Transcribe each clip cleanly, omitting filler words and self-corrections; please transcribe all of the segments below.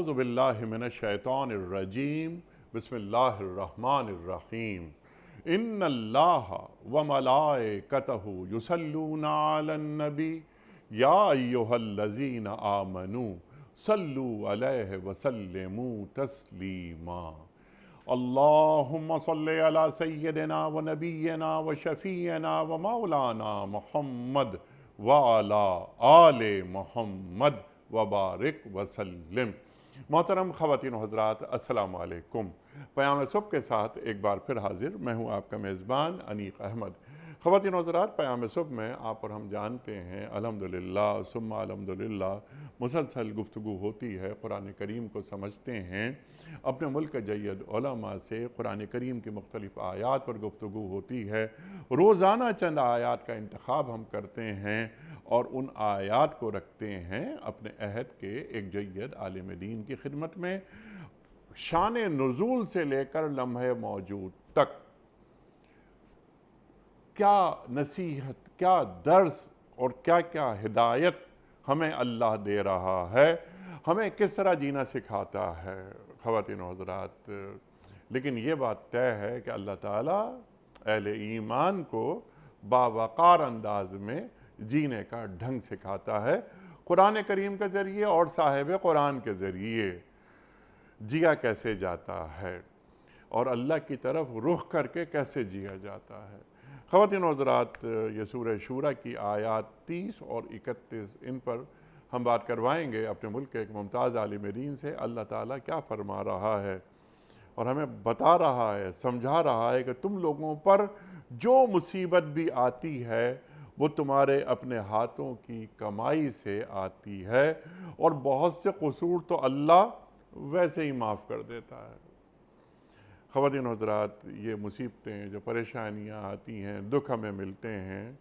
औज़ु बिल्लाहि मिनश शैतानिर रजीम बिस्मिल्लाहिर रहमानिर रहीम इन्नल्लाह व मलाइकतहु युसल्लूना अलन नबी या अय्युहल्लज़ीना आमनू सल्लू अलैहि व सल्लिमू तस्लीमा। अल्लाहुम्मा सल्लि अला सय्यिदिना व नबिय्यिना व शफ़ीअना व मौलाना मुहम्मद व अला आले मुहम्मद व बारिक व सल्लिम। मोहतरम ख़वातीन व हज़रात, अस्सलामु अलैकुम। पयाम सुबह के साथ एक बार फिर हाजिर मैं हूँ आपका मेज़बान अनीक अहमद। ख़वातीन व हज़रात, पयाम सुबह में आप और हम जानते हैं अल्हम्दुलिल्लाह सुम्मा अल्हम्दुलिल्लाह मुसलसल गुफ्तगू होती है, कुरान करीम को समझते हैं, अपने मुल्क के जय्यद उलमा से कुरान करीम की मुख्तलिफ़ आयात पर गुफ्तगू होती है। रोज़ाना चंद आयात का इंतखाब हम करते हैं और उन आयात को रखते हैं अपने अहद के एक जय्यद आलिम दीन की खिदमत में। शान नुज़ूल से लेकर लम्हे मौजूद तक क्या नसीहत, क्या दर्स और क्या क्या हिदायत हमें अल्लाह दे रहा है, हमें किस तरह जीना सिखाता है। ख़वातीन व हज़रात, लेकिन ये बात तय है कि अल्लाह ताला अहले ईमान को बावक़ार अंदाज में जीने का ढंग सिखाता है, कुरान करीम के ज़रिए और साहिब कुरान के ज़रिए जिया कैसे जाता है और अल्लाह की तरफ रुख करके कैसे जिया जाता है। ख़वातीन व हज़रात, ये सूरह शूरा की आयात 30 और 31, इन पर हम बात करवाएंगे अपने मुल्क के एक मुमताज़ आलिम दीन से। अल्लाह ताला क्या फरमा रहा है और हमें बता रहा है, समझा रहा है कि तुम लोगों पर जो मुसीबत भी आती है वो तुम्हारे अपने हाथों की कमाई से आती है और बहुत से कसूर तो अल्लाह वैसे ही माफ़ कर देता है। ख़वातीन व हज़रात, ये मुसीबतें, जो परेशानियाँ आती हैं, दुख हमें मिलते हैं,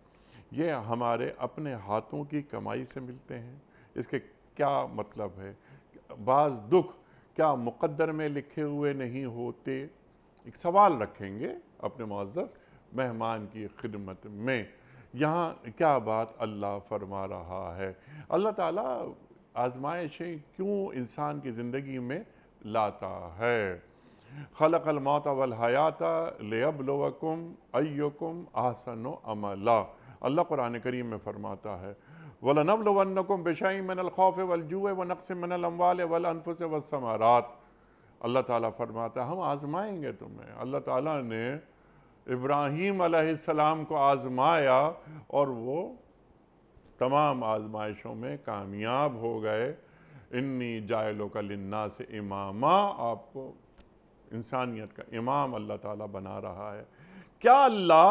ये हमारे अपने हाथों की कमाई से मिलते हैं। इसके क्या मतलब है? बाज़ दुख क्या मुक़द्दर में लिखे हुए नहीं होते? एक सवाल रखेंगे अपने मुअज़्ज़ज़ मेहमान की खिदमत में। यहाँ क्या बात अल्लाह फरमा रहा है? अल्लाह ताला आज़माइशें क्यों इंसान की ज़िंदगी में लाता है? खलक़ल मौत वल हयाता लियब्लुवकुम अय्युकुम अहसनु अमला। अल्लाह कुरान करीम में फरमाता है, वलनब्लुवन्नकुम बिशैइन मिनल खौफ़ि वल जू'i व नक़्सिम मिनल अम्वालि वल अनफुसि वस्समरात। अल्लाह ताला फरमाता है हम आज़माएंगे तुम्हें। अल्लाह ताला ने इब्राहीम अलैहिस्सलाम को आज़माया और वो तमाम आज़माइशों में कामयाब हो गए। इन्नी जाइलुका लिन्नासि इमामा, आपको इंसानियत का इमाम अल्लाह ताला बना रहा है। क्या अल्लाह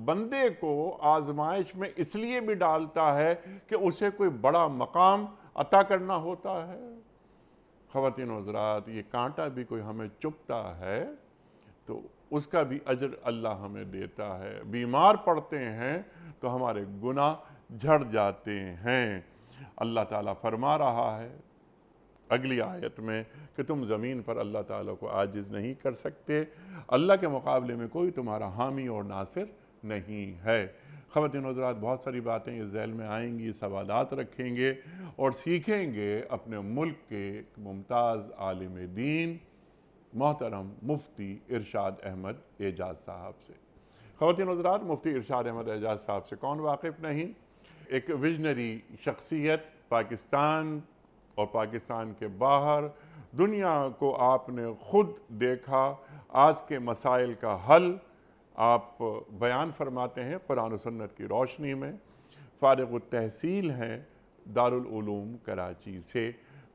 बंदे को आजमाइश में इसलिए भी डालता है कि उसे कोई बड़ा मकाम अता करना होता है? ख़वातीन व हज़रात, ये कांटा भी कोई हमें चुभता है तो उसका भी अजर अल्लाह हमें देता है। बीमार पड़ते हैं तो हमारे गुनाह झड़ जाते हैं। अल्लाह ताला फरमा रहा है अगली आयत में कि तुम ज़मीन पर अल्लाह ताला को आजिज़ नहीं कर सकते, अल्लाह के मुकाबले में कोई तुम्हारा हामी और नासिर नहीं है। ख़वातीन व हज़रात, बहुत सारी बातें इस ज़ैल में आएंगी, सवालात रखेंगे और सीखेंगे अपने मुल्क के मुमताज़ आलिम दीन मोहतरम मुफ्ती इरशाद अहमद एजाज़ साहब से। ख़वातीन व हज़रात, मुफ्ती इरशाद अहमद एजाज़ साहब से कौन वाकिफ़ नहीं? एक विजनरी शख्सियत, पाकिस्तान और पाकिस्तान के बाहर दुनिया को आपने ख़ुद देखा, आज के मसाइल का हल आप बयान फरमाते हैं कुरान और सुन्नत की रोशनी में। फ़ारिग़ तहसील हैं दारुल उलूम कराची से,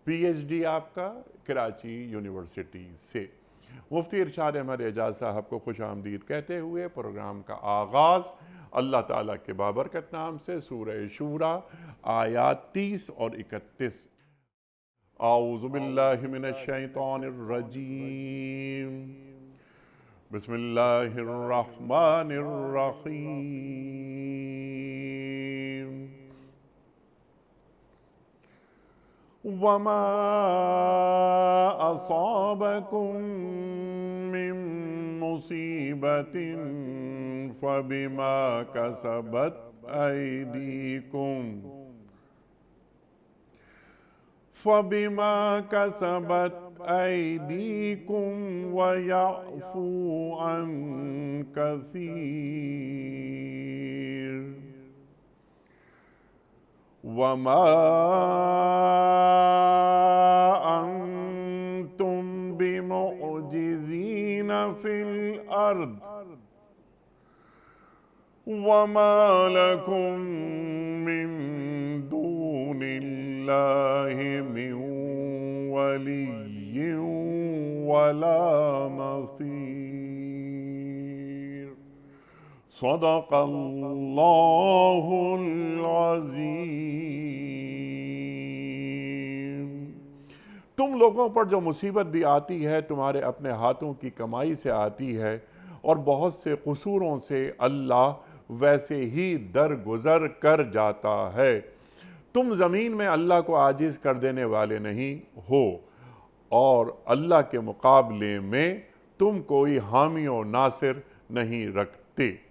PhD आपका कराची यूनिवर्सिटी से। मुफ्ती इरशाद अहमद एजाज़ साहब को खुश आमदीद कहते हुए प्रोग्राम का आगाज़ अल्लाह ताला के बाबरकत नाम से सूरह शूरा आयात 30 और 31। औज़ु बिल्लाहि मिनश शैतानिर रजीम बिस्मिल्लाहिर रहमानिर रहीम। वमा असाबकुम मिन मुसीबतिन फबिमा कसबत ऐदीकुम फबिमा कसबत ऐदीकुम व यअफू अन कसीर वमा अंतुम बिमुअजिजीन फिल अर्द वमा लकुम मिन दूनिल्लाहि मिन वलिय्यिन वला नसीर। सदक़ल्लाहुल अज़ीम। तुम लोगों पर जो मुसीबत भी आती है तुम्हारे अपने हाथों की कमाई से आती है और बहुत से कसूरों से अल्लाह वैसे ही दरगुजर कर जाता है। तुम ज़मीन में अल्लाह को आजिज़ कर देने वाले नहीं हो और अल्लाह के मुकाबले में तुम कोई हामी और नासिर नहीं रखते।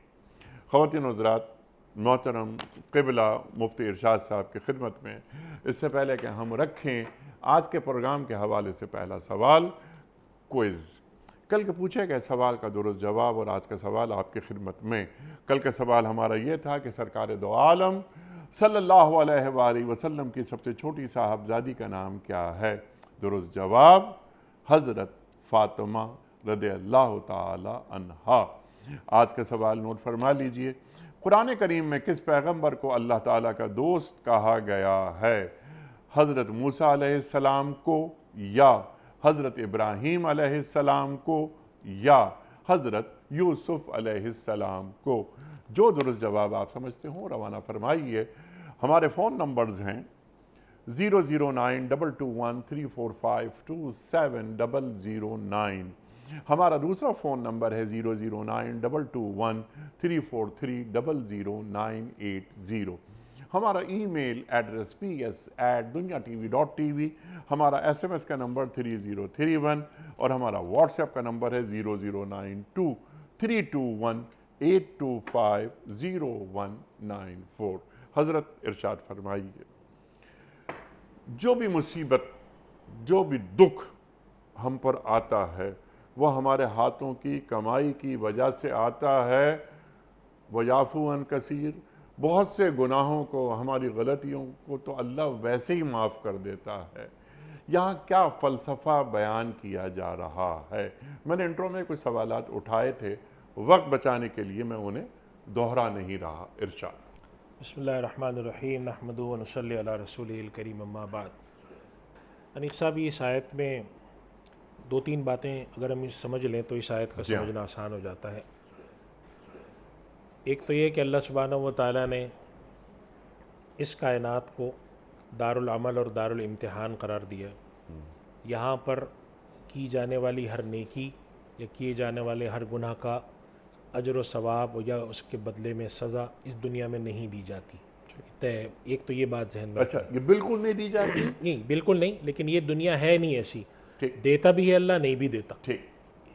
ख़वातीन हज़रात, मोहतरम क़िबला मुफ्ती इरशाद साहब की खिदमत में इससे पहले कि हम रखें आज के प्रोग्राम के हवाले से पहला सवाल क्विज़। कल के पूछे गए सवाल का दुरुस्त जवाब और आज का सवाल आपकी खिदमत में। कल का सवाल हमारा ये था कि सरकार दो आलम सल्लल्लाहु अलैहि वसल्लम की सबसे छोटी साहबजादी का नाम क्या है? दुरुस्त जवाब हज़रत फ़ातिमा रज़ियल्लाहु ताला अन्हा। आज का सवाल नोट फरमा लीजिए। कुरान करीम में किस पैगंबर को अल्लाह ताला का दोस्त कहा गया है? हज़रत मूसा अलैहिस्सलाम को, या हज़रत इब्राहीम अलैहिस्सलाम को, या हज़रत यूसुफ अलैहिस्सलाम को? जो दुरुस्त जवाब आप समझते हो रवाना फरमाइए। हमारे फ़ोन नंबर्स हैं 009221345270009। हमारा दूसरा फ़ोन नंबर है 0092214300980। हमारा ईमेल एड्रेस ps@duniatv.tv। हमारा SMS का नंबर 3031 और हमारा व्हाट्सएप का नंबर है 0092-321-825-0194। हज़रत इरशाद फरमाइए। जो भी मुसीबत, जो भी दुख हम पर आता है वह हमारे हाथों की कमाई की वजह से आता है। वयाफू अन कसीर, बहुत से गुनाहों को, हमारी गलतियों को तो अल्लाह वैसे ही माफ़ कर देता है। यहाँ क्या फ़लसफ़ा बयान किया जा रहा है? मैंने इंट्रो में कुछ सवालात उठाए थे, वक्त बचाने के लिए मैं उन्हें दोहरा नहीं रहा। इरशाद। बिस्मिल्लाहिर्रहमानिर्रहीम नहमदुहु व नसल्ली अला रसूलिल करीम अम्मा बाद। अनीक साहब, इस आयत में दो तीन बातें अगर हम समझ लें तो इस आयत का समझना आसान हो जाता है। एक तो ये कि अल्लाह सुब्हानहू व तआला ने इस कायनात को दारुल अमल और दारुल इम्तिहान करार दिया। यहाँ पर की जाने वाली हर नेकी या किए जाने वाले हर गुनाह का अजर व सवाब या उसके बदले में सज़ा इस दुनिया में नहीं दी जाती। एक तो ये बात जहन में। अच्छा, ये बिल्कुल नहीं दी जाती? नहीं, बिल्कुल नहीं, लेकिन ये दुनिया है नहीं ऐसी। ठीक। देता भी है अल्लाह, नहीं भी देता। ठीक।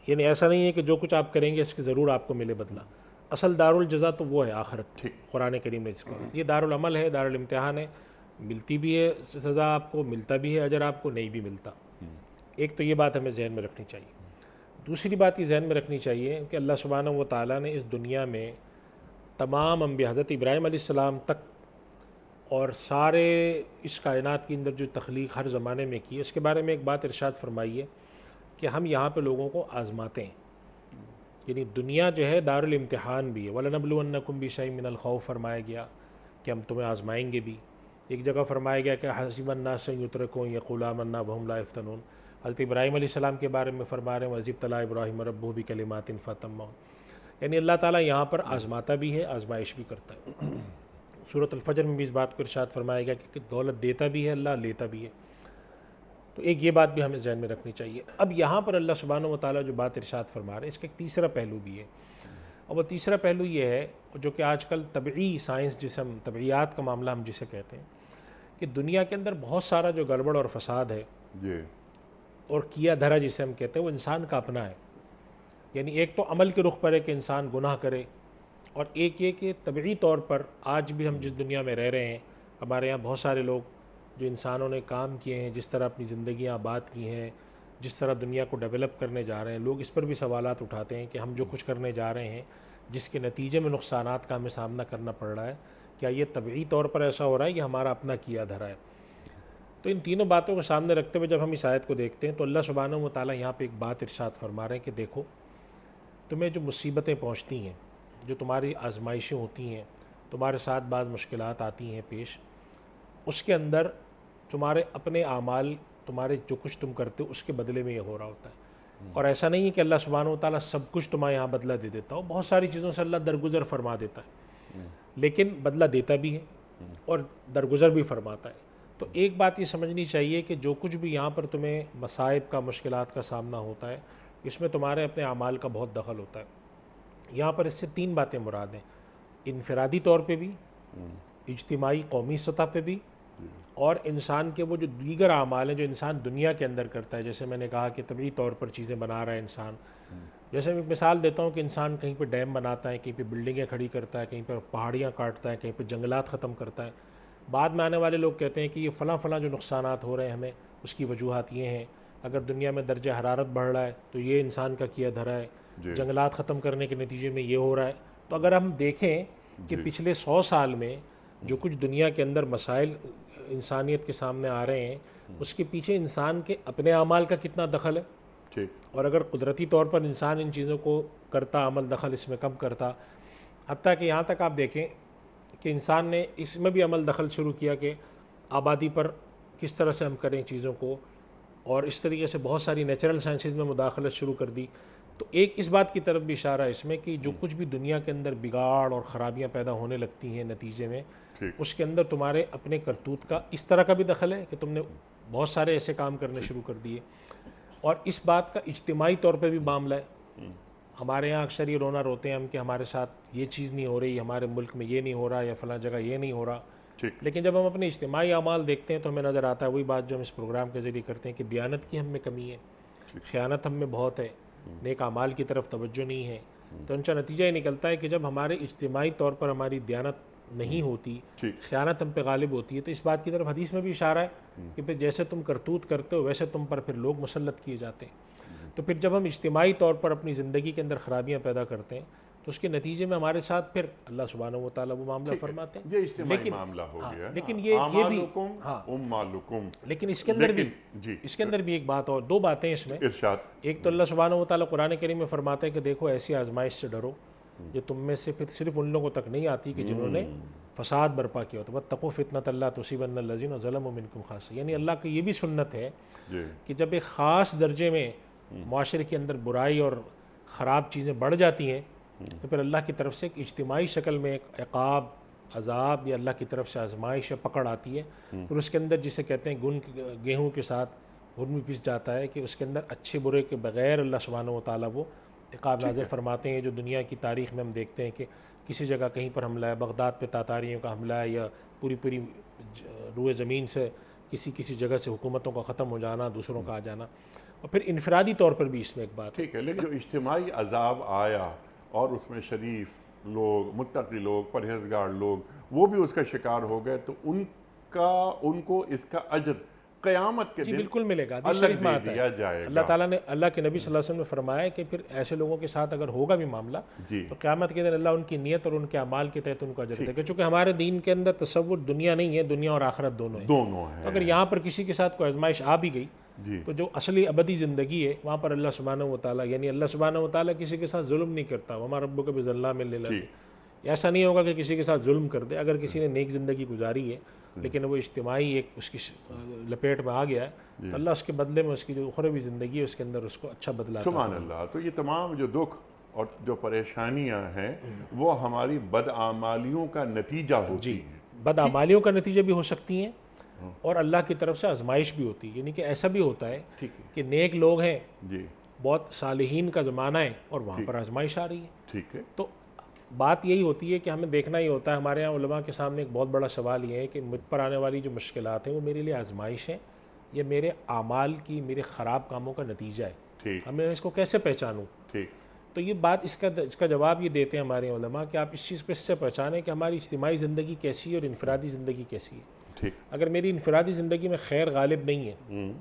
यानी ऐसा नहीं है कि जो कुछ आप करेंगे इसके ज़रूर आपको मिले बदला। असल दारुल जज़ा तो वो है आखिरत। ठीक। कुरान करीम ने इसको, ये दारुल अमल है, दारुल इम्तिहान है। मिलती भी है सज़ा आपको, मिलता भी है अजर आपको, नहीं भी मिलता। एक तो ये बात हमें जहन में रखनी चाहिए। दूसरी बात ये जहन में रखनी चाहिए कि अल्लाह सुब्हानहू व तआला ने इस दुनिया में तमाम अंबिया, हज़रत इब्राहीम अलैहिस्सलाम तक और सारे इस कायनात के अंदर जो तख्लीक हर ज़माने में की, इसके बारे में एक बात इरशाद फरमाइए कि हम यहाँ पे लोगों को आज़माते हैं। यानी दुनिया जो है दारुल इम्तिहान भी है। वलनबलुवन्नकुम बिशैइन मिनल खौफ फरमाया गया कि हम तुम्हें आज़माएंगे भी। एक जगह फरमाया गया कि हसीबन नास युतरकू यक़ूलू आमन्ना वहुम ला यफ्तनून। हज़रत इब्राहीम अलैहिस्सलाम के बारे में फरमा रहे हैं वज़िब्तला इब्राहीम रब्बुहु बिकलिमातिन फ़तम्महु। यानी अल्लाह ताला यहाँ पर आज़माता भी है, आज़माइश भी करता है। सूरत अल-फजर में भी इस बात को इरशाद फरमाया गया कि दौलत देता भी है अल्लाह, लेता भी है। तो एक ये बात भी हमें जहन में रखनी चाहिए। अब यहाँ पर अल्लाह सुब्हानहू व तआला जो बात इरशाद फरमा रहे हैं, इसका एक तीसरा पहलू भी है। और वह तीसरा पहलू ये है, जो कि आजकल तबई साइंस, जिसे हम तबईयात का मामला हम जिसे कहते हैं, कि दुनिया के अंदर बहुत सारा जो गड़बड़ और फसाद है जी, और किया धरा जिसे हम कहते हैं, वो इंसान का अपना है। यानी एक तो अमल के रुख पर है कि इंसान गुनाह करे, और एक ये कि तबई तौर पर आज भी हम जिस दुनिया में रह रहे हैं, हमारे यहाँ बहुत सारे लोग जो इंसानों ने काम किए हैं, जिस तरह अपनी ज़िंदगियाँ आबाद की हैं, जिस तरह दुनिया को डेवलप करने जा रहे हैं, लोग इस पर भी सवालात उठाते हैं कि हम जो कुछ करने जा रहे हैं, जिसके नतीजे में नुकसानात का हमें सामना करना पड़ रहा है, क्या ये तबई तौर पर ऐसा हो रहा है या हमारा अपना किया धरा है। तो इन तीनों बातों को सामने रखते हुए जब हम इस आयत को देखते हैं तो अल्लाह सुब्हानहू व तआला यहाँ पे एक बात इरशाद फरमा रहे हैं कि देखो, तुम्हें जो मुसीबतें पहुँचती हैं, जो तुम्हारी आजमाइशें होती हैं, तुम्हारे साथ बाद मुश्किलात आती हैं पेश, उसके अंदर तुम्हारे अपने आमाल, तुम्हारे जो कुछ तुम करते हो उसके बदले में ये हो रहा होता है। और ऐसा नहीं है कि अल्लाह सुब्हानहू व तआला सब कुछ तुम्हारे यहाँ बदला दे देता हो, बहुत सारी चीज़ों से अल्लाह दरगुजर फरमा देता है, लेकिन बदला देता भी है और दरगुजर भी फरमाता है। तो एक बात ये समझनी चाहिए कि जो कुछ भी यहाँ पर तुम्हें मसाइब का, मुश्किलात का सामना होता है, इसमें तुम्हारे अपने अमाल का बहुत दखल होता है। यहाँ पर इससे तीन बातें मुराद हैं, इनफरादी तौर पे भी, इज्तिमाई कौमी सतह पे भी, और इंसान के वो जो दीगर अमाल हैं जो इंसान दुनिया के अंदर करता है। जैसे मैंने कहा कि तबई तौर पर चीज़ें बना रहा है इंसान। जैसे मैं मिसाल देता हूँ कि इंसान कहीं पे डैम बनाता है, कहीं पे बिल्डिंगें खड़ी करता है, कहीं पर पहाड़ियाँ काटता है, कहीं पे जंगलात ख़त्म करता है। बाद में आने वाले लोग कहते हैं कि ये फ़लाँ फ़लाँ जो नुकसानात हो रहे हैं हमें, उसकी वजूहात ये हैं, अगर दुनिया में दर्जा हरारत बढ़ रहा है तो ये इंसान का किया धरा है, जंगलात ख़त्म करने के नतीजे में ये हो रहा है। तो अगर हम देखें कि पिछले 100 साल में जो कुछ दुनिया के अंदर मसाइल इंसानियत के सामने आ रहे हैं, उसके पीछे इंसान के अपने अमाल का कितना दखल है। ठीक। और अगर कुदरती तौर पर इंसान इन चीज़ों को करता, अमल दखल इसमें कम करता, हत्ता कि यहाँ तक आप देखें कि इंसान ने इसमें भी अमल दखल शुरू किया कि आबादी पर किस तरह से हम करें चीज़ों को, और इस तरीके से बहुत सारी नेचुरल साइंसेज में मुदाखलत शुरू कर दी। तो एक इस बात की तरफ भी इशारा है इसमें कि जो कुछ भी दुनिया के अंदर बिगाड़ और ख़राबियाँ पैदा होने लगती हैं नतीजे में, उसके अंदर तुम्हारे अपने करतूत का इस तरह का भी दखल है कि तुमने बहुत सारे ऐसे काम करने शुरू कर दिए। और इस बात का इज्तिमाई तौर पे भी मामला है। हमारे यहाँ अक्सर ये रोना रोते हैं हम कि हमारे साथ ये चीज़ नहीं हो रही, हमारे मुल्क में ये नहीं हो रहा, या फ़लाँ जगह ये नहीं हो रहा। लेकिन जब हम अपने इज्तिमाई अमाल देखते हैं तो हमें नज़र आता है वही बात जो हम इस प्रोग्राम के ज़रिए करते हैं कि दियानत की हम में कमी है, ख़यानत हम में बहुत है, नेक अमाल की तरफ तवज्जो नहीं है। तो इनका नतीजा ये निकलता है कि जब हमारे इज्तिमाई तौर पर हमारी दियानत नहीं होती, ख़यानत हम पे गालिब होती है, तो इस बात की तरफ हदीस में भी इशारा है कि फिर जैसे तुम करतूत करते हो वैसे तुम पर फिर लोग मुसल्लत किए जाते हैं। तो फिर जब हम इज्तिमाई तौर पर अपनी ज़िंदगी के अंदर ख़राबियाँ पैदा करते हैं तो उसके नतीजे में हमारे साथ फिर अल्लाह सुब्हानहू व तआला वो मामला फरमाते हैं। ये इज्तिमाई मामला हो गया। लेकिन ये भी लेकिन इसके अंदर भी इसके अंदर भी एक बात और, दो बातें इसमें इरशाद। एक तो अल्लाह सुब्हानहू व तआला कुरान करीम में फरमाते हैं कि देखो ऐसी आजमाइश से डरो जो तुम में से फिर सिर्फ उन लोगों तक नहीं आती कि जिन्होंने फसाद बर्पा किया होता। वत्तक़ू फ़ितनत अल्ला तुसीबन्न लज़ीना ज़लमू मिनकुम ख़ास्सा। यानी अल्लाह की ये भी सुन्नत है कि जब एक ख़ास दर्जे में माशरे के अंदर बुराई और ख़राब चीज़ें बढ़ जाती हैं तो फिर अल्लाह की तरफ से एक इज्तिमाई शक्ल में एक इक़ाब, अज़ाब या अल्लाह की तरफ से आजमाइश या पकड़ आती है। फिर उसके अंदर जिसे कहते हैं गेहूँ के साथ घुन भी पिस जाता है कि उसके अंदर अच्छे बुरे के बग़ैर अल्लाह सुब्हानहू व तआला वो इक़ाब नाज़िल फरमाते हैं। जो दुनिया की तारीख़ में हम देखते हैं कि किसी जगह कहीं पर हमला है, बगदाद पे तातारियों का हमला है, या पूरी पूरी रूए ज़मीन से किसी जगह से हुकूमतों का ख़त्म हो जाना, दूसरों का आ जाना। और फिर इनफरादी तौर पर भी इसमें एक बात ठीक है। लेकिन जो इज्तिमाई अज़ाब आया और उसमें शरीफ लोग, मुत्तकी लोग, परहेजगार लोग वो भी उसका शिकार हो गए, तो उनको इसका अजर क़यामत के दिन बिल्कुल मिलेगा, अलग दे दिया जाएगा। अल्लाह ताला ने, अल्लाह के नबी सल्लल्लाहु अलैहि वसल्लम ने फरमाया कि फिर ऐसे लोगों के साथ अगर होगा भी मामला तो क़यामत के दिन अल्लाह उनकी नियत और उनके अमाल के तहत उनको अजर देगा। क्योंकि हमारे दीन के अंदर तसव्वुर दुनिया नहीं है, दुनिया और आखिरत दोनों है। तो अगर यहाँ पर किसी के साथ कोई आजमाइश आ भी गई तो जो असली अबदी ज़िंदगी है वहाँ पर अल्लाह सुब्हानहू व तआला, यानी अल्लाह सुब्हानहू व तआला किसी के साथ जुल्म नहीं करता। वमा रब्बुका बिज़ल्लामिल लिल-अबीद। ऐसा नहीं होगा कि किसी के साथ जुल्म कर दे। अगर किसी ने नेक ज़िंदगी गुजारी है लेकिन वो इज्तिमाई एक उसकी लपेट में आ गया है तो अल्लाह उसके बदले में उसकी जो उखरवी ज़िंदगी है उसके अंदर उसको अच्छा बदला। सुभान अल्लाह। तो ये तमाम जो दुख और जो परेशानियाँ हैं वो हमारी बदआमालियों का नतीजा होती है। बदआमालियों का नतीजा भी हो सकती हैं और अल्लाह की तरफ से आजमाइश भी होती है। यानी कि ऐसा भी होता है कि नेक लोग हैं जी, बहुत सालिहीन का ज़माना है और वहाँ पर आजमाइश आ रही है। ठीक है। तो बात यही होती है कि हमें देखना ही होता है। हमारे यहाँ उलमा के सामने एक बहुत बड़ा सवाल ये है कि मुझ पर आने वाली जो मुश्किलात हैं वो मेरे लिए आजमाइश है, ये मेरे आमाल की, मेरे ख़राब कामों का नतीजा है। ठीक, हमें इसको कैसे पहचानूँ? ठीक। तो ये बात इसका जवाब ये देते हैं हमारे उलमा कि आप इस चीज़ को इससे पहचानें कि हमारी इज्तिमाई ज़िंदगी कैसी है और इनफरादी ज़िंदगी कैसी है। ठीक। अगर मेरी इनफरादी ज़िंदगी में खैर गालिब नहीं है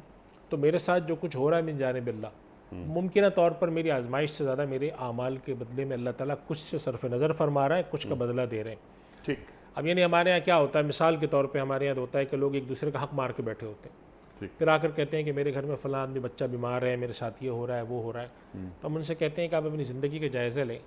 तो मेरे साथ जो कुछ हो रहा है मिन जानिब अल्लाह, मुमकिन तौर पर मेरी आजमाइश से ज़्यादा मेरे आमाल के बदले में अल्लाह ताला कुछ से सरफ नज़र फरमा रहा है, कुछ का बदला दे रहे हैं। ठीक। अब यानी हमारे यहाँ क्या होता है, मिसाल के तौर पे हमारे यहाँ होता है कि लोग एक दूसरे का हक मार के बैठे होते हैं, ठीक। फिर आकर कहते हैं कि मेरे घर में फ़लाँ आदमी बच्चा बीमार है, मेरे साथ ये हो रहा है वो हो रहा है। तो हम उनसे कहते हैं कि आप अपनी ज़िंदगी के जायज़े लें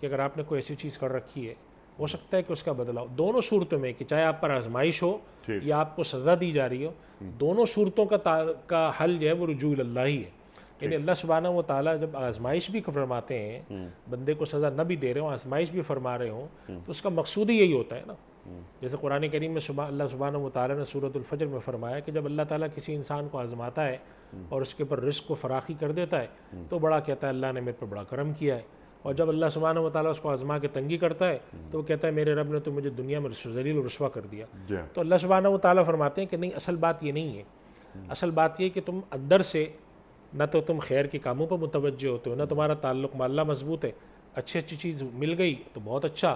कि अगर आपने कोई ऐसी चीज़ कर रखी है, हो सकता है कि उसका बदला हो। दोनों सूरतों में, कि चाहे आप पर आजमाइश हो ठीक। या आपको सज़ा दी जा रही हो, दोनों सूरतों का हल जो है वो रुजू इल्लाह ही है। यानी अल्लाह सुब्हानहू व तआला जब आजमाइश भी फरमाते हैं, बंदे को सज़ा न भी दे रहे हो, आजमाइश भी फरमा रहे हो, तो उसका मकसूद ही यही होता है ना। जैसे कुरान करीम में अल्लाह सुब्हानहू व तआला ने सूरतुल फज्र में फरमाया कि जब अल्लाह ताला किसी इंसान को आजमाता है और उसके ऊपर रिस्क को फराखी कर देता है, तो बड़ा कहता है अल्लाह ने मेरे पर बड़ा करम किया है। और जब अल्लाह सुब्हानहू व तआला उसको आजमा के तंगी करता है तो वो कहता है मेरे रब ने तो मुझे दुनिया में ज़लील और रुस्वा कर दिया। तो अल्लाह सुब्हानहू व तआला फरमाते हैं कि नहीं, असल बात ये नहीं है। असल बात ये कि तुम अंदर से न तो तुम खैर के कामों पर मुतवज्जे होते हो, न तुम्हारा ताल्लुक़ अल्लाह मजबूत है। अच्छी अच्छी चीज़ मिल गई तो बहुत अच्छा,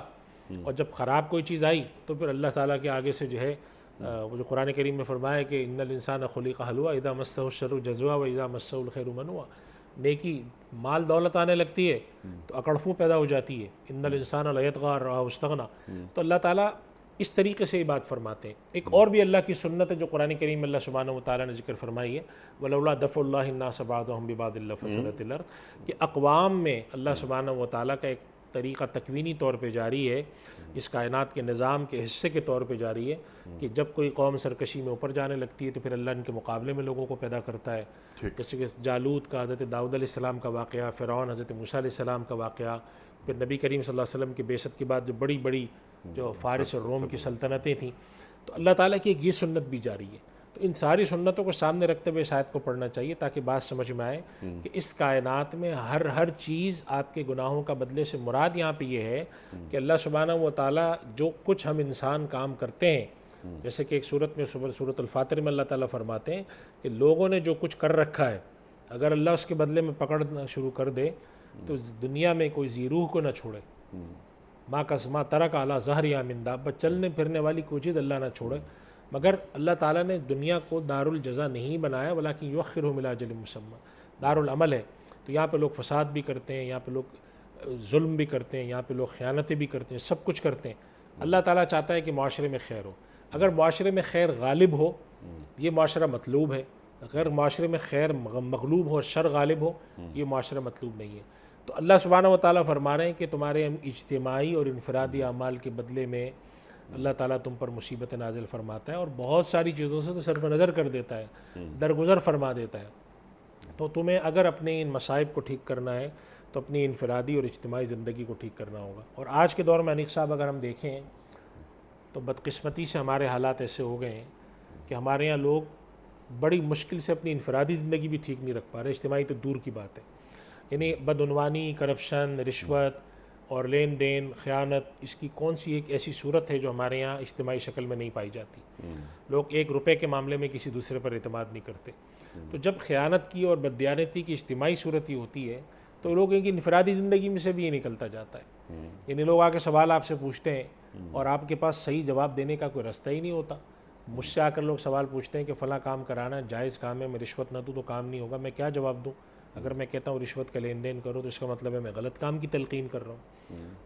और जब ख़राब कोई चीज़ आई तो फिर अल्लाह ताला के आगे से जो है वो जो कुरान करीम में फरमाया कि इन्नल इंसान खुलिक़ हलुआ इज़ा मस्सहु शर्रु जज़ुआ व इज़ा मस्सहुल खैरु मनुआ। नेकी माल दौलत आने लगती है तो अकड़फू पैदा हो जाती है, इन्नल इंसान लयतग़ा रआ इस्तग़ना। तो अल्लाह ताला इस तरीके से ये बात फरमाते हैं। एक और भी अल्लाह की सुन्नत है जो कुरान करीम में अल्लाह सुब्हानहू व तआला ने जिक्र फरमाई है, वलौला दफ़उल्लाहि अन्नास बअदहुम बिबअदिन लफ़सदतिल अर्ज़, कि अक़वाम में अल्लाह सुब्हानहू व तआला का एक तरीक़ा तकवीनी तौर पे जारी है, इस कायनात के निज़ाम के हिस्से के तौर पे जारी है कि जब कोई कौम सरकशी में ऊपर जाने लगती है तो फिर अल्लाह इनके मुकाबले में लोगों को पैदा करता है। जैसे कि जालूत का, हज़रत दाऊद अलैहिस्सलाम का वाक़या, फ़िरौन हज़रत मूसा अलैहिस्सलाम का वाक़या, फिर नबी करीम सल्लल्लाहु अलैहि वसल्लम की बेइज्जत के बाद जो बड़ी बड़ी जो फ़ारिस और रोम की सल्तनतें थीं, तो अल्लाह ताला की एक ये सुन्नत भी जारी है। तो इन सारी सुन्नतों को सामने रखते हुए इस आयत को पढ़ना चाहिए ताकि बात समझ में आए कि इस कायनात में हर चीज़ आपके गुनाहों का बदले से मुराद यहाँ पे ये है कि अल्लाह सुब्हानहू व तआला जो कुछ हम इंसान काम करते हैं, जैसे कि एक सूरत में सूरतुल फातिर में अल्लाह ताला फरमाते हैं कि लोगों ने जो कुछ कर रखा है, अगर अल्लाह उसके बदले में पकड़ना शुरू कर दे तो दुनिया में कोई ज़ीरूह को न छोड़े, माँ कसमा तरक आला ज़हर या मिन दाब्बा, चलने फिरने वाली कोई चीज़ अल्लाह ना छोड़े। मगर अल्लाह ताला ने दुनिया को दारुल जज़ा नहीं बनाया, वलाकिन युअख्खिरुहुम इला अजलिन मुसम्मा, दारुल अमल है। तो यहाँ पे लोग फसाद भी करते हैं, यहाँ पे लोग जुल्म भी करते हैं, यहाँ पे लोग ख़यानतें भी करते हैं, सब कुछ करते हैं। अल्लाह ताला चाहता है कि माशरे में खैर हो। अगर माशरे में खैर गालिब हो, ये माशरा मतलूब है। अगर माशरे में खैर मगलूब हो, शर गालिब हो, ये माशरा मतलूब नहीं है। तो अल्लाह सुब्हानहू व तआला फरमा रहे हैं कि तुम्हारे इज्तिमाई और इनफरादी अमाल के बदले में अल्लाह ताला तुम पर मुसीबत नाजिल फरमाता है और बहुत सारी चीज़ों से तो सरफ नज़र कर देता है, दरगुजर फरमा देता है। तो तुम्हें अगर अपने इन मसाइब को ठीक करना है तो अपनी इनफरादी और इज्तिमाई ज़िंदगी को ठीक करना होगा। और आज के दौर में अनीक साहब अगर हम देखें तो बदकिस्मती से हमारे हालात ऐसे हो गए हैं कि हमारे यहाँ लोग बड़ी मुश्किल से अपनी इनफरादी ज़िंदगी भी ठीक नहीं रख पा रहे, इज्तिमाई तो दूर की बात है। यानी बदउनवानी, करप्शन, रिश्वत और लेन देन, ख़यानत, इसकी कौन सी एक ऐसी सूरत है जो हमारे यहाँ इज्तिमाई शक्ल में नहीं पाई जाती। लोग एक रुपए के मामले में किसी दूसरे पर एतमाद नहीं करते। तो जब ख़यानत की और बददियानती की इज्तिमाई सूरत ही होती है तो लोग इनकी इनफरादी ज़िंदगी में से भी ये निकलता जाता है। यानी लोग आके सवाल आपसे पूछते हैं और आपके पास सही जवाब देने का कोई रास्ता ही नहीं होता। मुझसे आकर लोग सवाल पूछते हैं कि फ़लाँ काम कराना जायज़ काम है, मैं रिश्वत ना दूँ तो काम नहीं होगा, मैं क्या जवाब दूँ। अगर मैं कहता हूँ रिश्वत का लेन देन करो तो इसका मतलब है मैं गलत काम की तलकीन कर रहा हूँ,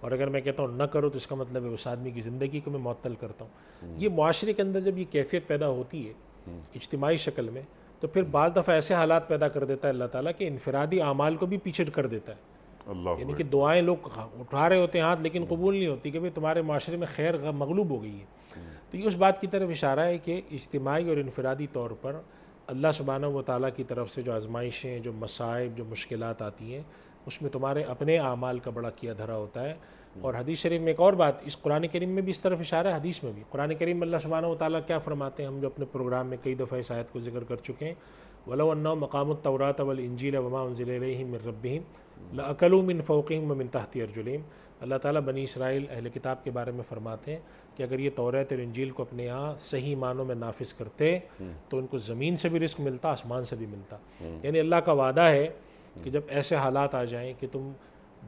और अगर मैं कहता हूँ न करो तो इसका मतलब है उस आदमी की ज़िंदगी को मैं मुअत्तल करता हूँ। ये मुआशरे के अंदर जब ये कैफियत पैदा होती है इज्तिमाई शक्ल में, तो फिर बाज़ दफ़ा ऐसे हालात पैदा कर देता है अल्लाह ताला कि इनफरादी आमाल को भी पीछे कर देता है। यानी कि दुआएं लोग उठा रहे होते हैं हाथ, लेकिन कबूल नहीं होती कि भाई तुम्हारे माशरे में खैर मगलूब हो गई है। तो ये उस बात की तरफ इशारा है कि इज्तिमाई और इनफरादी तौर पर अल्लाह सुब्हानहू व तआला की तरफ से जो आजमाइशें, जो मसाइब, जो मुश्किलात आती हैं, उसमें तुम्हारे अपने आमाल का बड़ा किया धरा होता है। और हदीस शरीफ में एक और बात, इस कुरान करीम में भी इस तरफ इशारा है, हदीस में भी। कुरान करीम में अल्लाह सुब्हानहू व तआला क्या फरमाते हैं, हम जो अपने प्रोग्राम में कई दफ़ा इस आयत को जिक्र कर चुके हैं, वलौ अन्नहुम अक़ामुत तौरात वल इंजील वमा उन्ज़िला इलैहिम मिन रब्बिहिम लअकलू मिन फ़ौक़िहिम व मिन तहति अर्जुलिहिम। अल्लाह ताला बनी इसराइल अहले किताब के बारे में फ़रमाते हैं कि अगर ये तौरात और इंजील को अपने यहाँ सही मानों में नाफिज करते तो उनको ज़मीन से भी रिस्क मिलता, आसमान से भी मिलता। यानी अल्लाह का वादा है कि जब ऐसे हालात आ जाएं कि तुम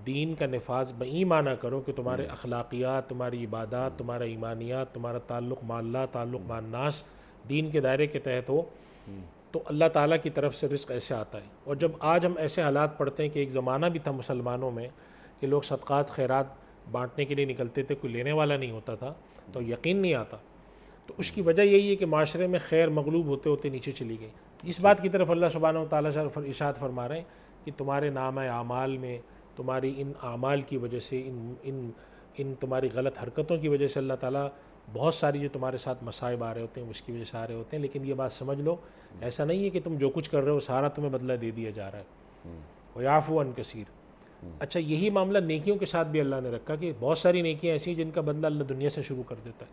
दीन का नफाज बई माना करो कि तुम्हारे अखलाकियात, तुम्हारी इबादत, तुम्हारा ईमानियात, तुम्हारा ताल्लुक़ माल्ला, ताल्लुक़ मान्नास दीन के दायरे के तहत हो, तो अल्लाह ताला की तरफ से रिज़्क़ ऐसे आता है। और जब आज हम ऐसे हालात पढ़ते हैं कि एक ज़माना भी था मुसलमानों में कि लोग सदक़ात खैरात बांटने के लिए निकलते थे, कोई लेने वाला नहीं होता था, तो यकीन नहीं आता। तो उसकी वजह यही है कि माशरे में खैर मगलूब होते होते नीचे चली गई। इस बात की तरफ अल्लाह सुब्हानहू व तआला इरशाद फरमा रहे हैं कि तुम्हारे नामा आमाल में तुम्हारी इन आमाल की वजह से, इन इन इन तुम्हारी गलत हरकतों की वजह से अल्लाह ताला बहुत सारी जो तुम्हारे साथ मसाइब आ रहे होते हैं उसकी वजह से आ रहे होते हैं। लेकिन ये बात समझ लो, ऐसा नहीं है कि तुम जो कुछ कर रहे हो सारा तुम्हें बदला दे दिया जा रहा है। वयाफ़ू अन कसीर। अच्छा, यही मामला नेकियों के साथ भी अल्लाह ने रखा कि बहुत सारी नेकियां ऐसी हैं जिनका बदला अल्लाह दुनिया से शुरू कर देता है,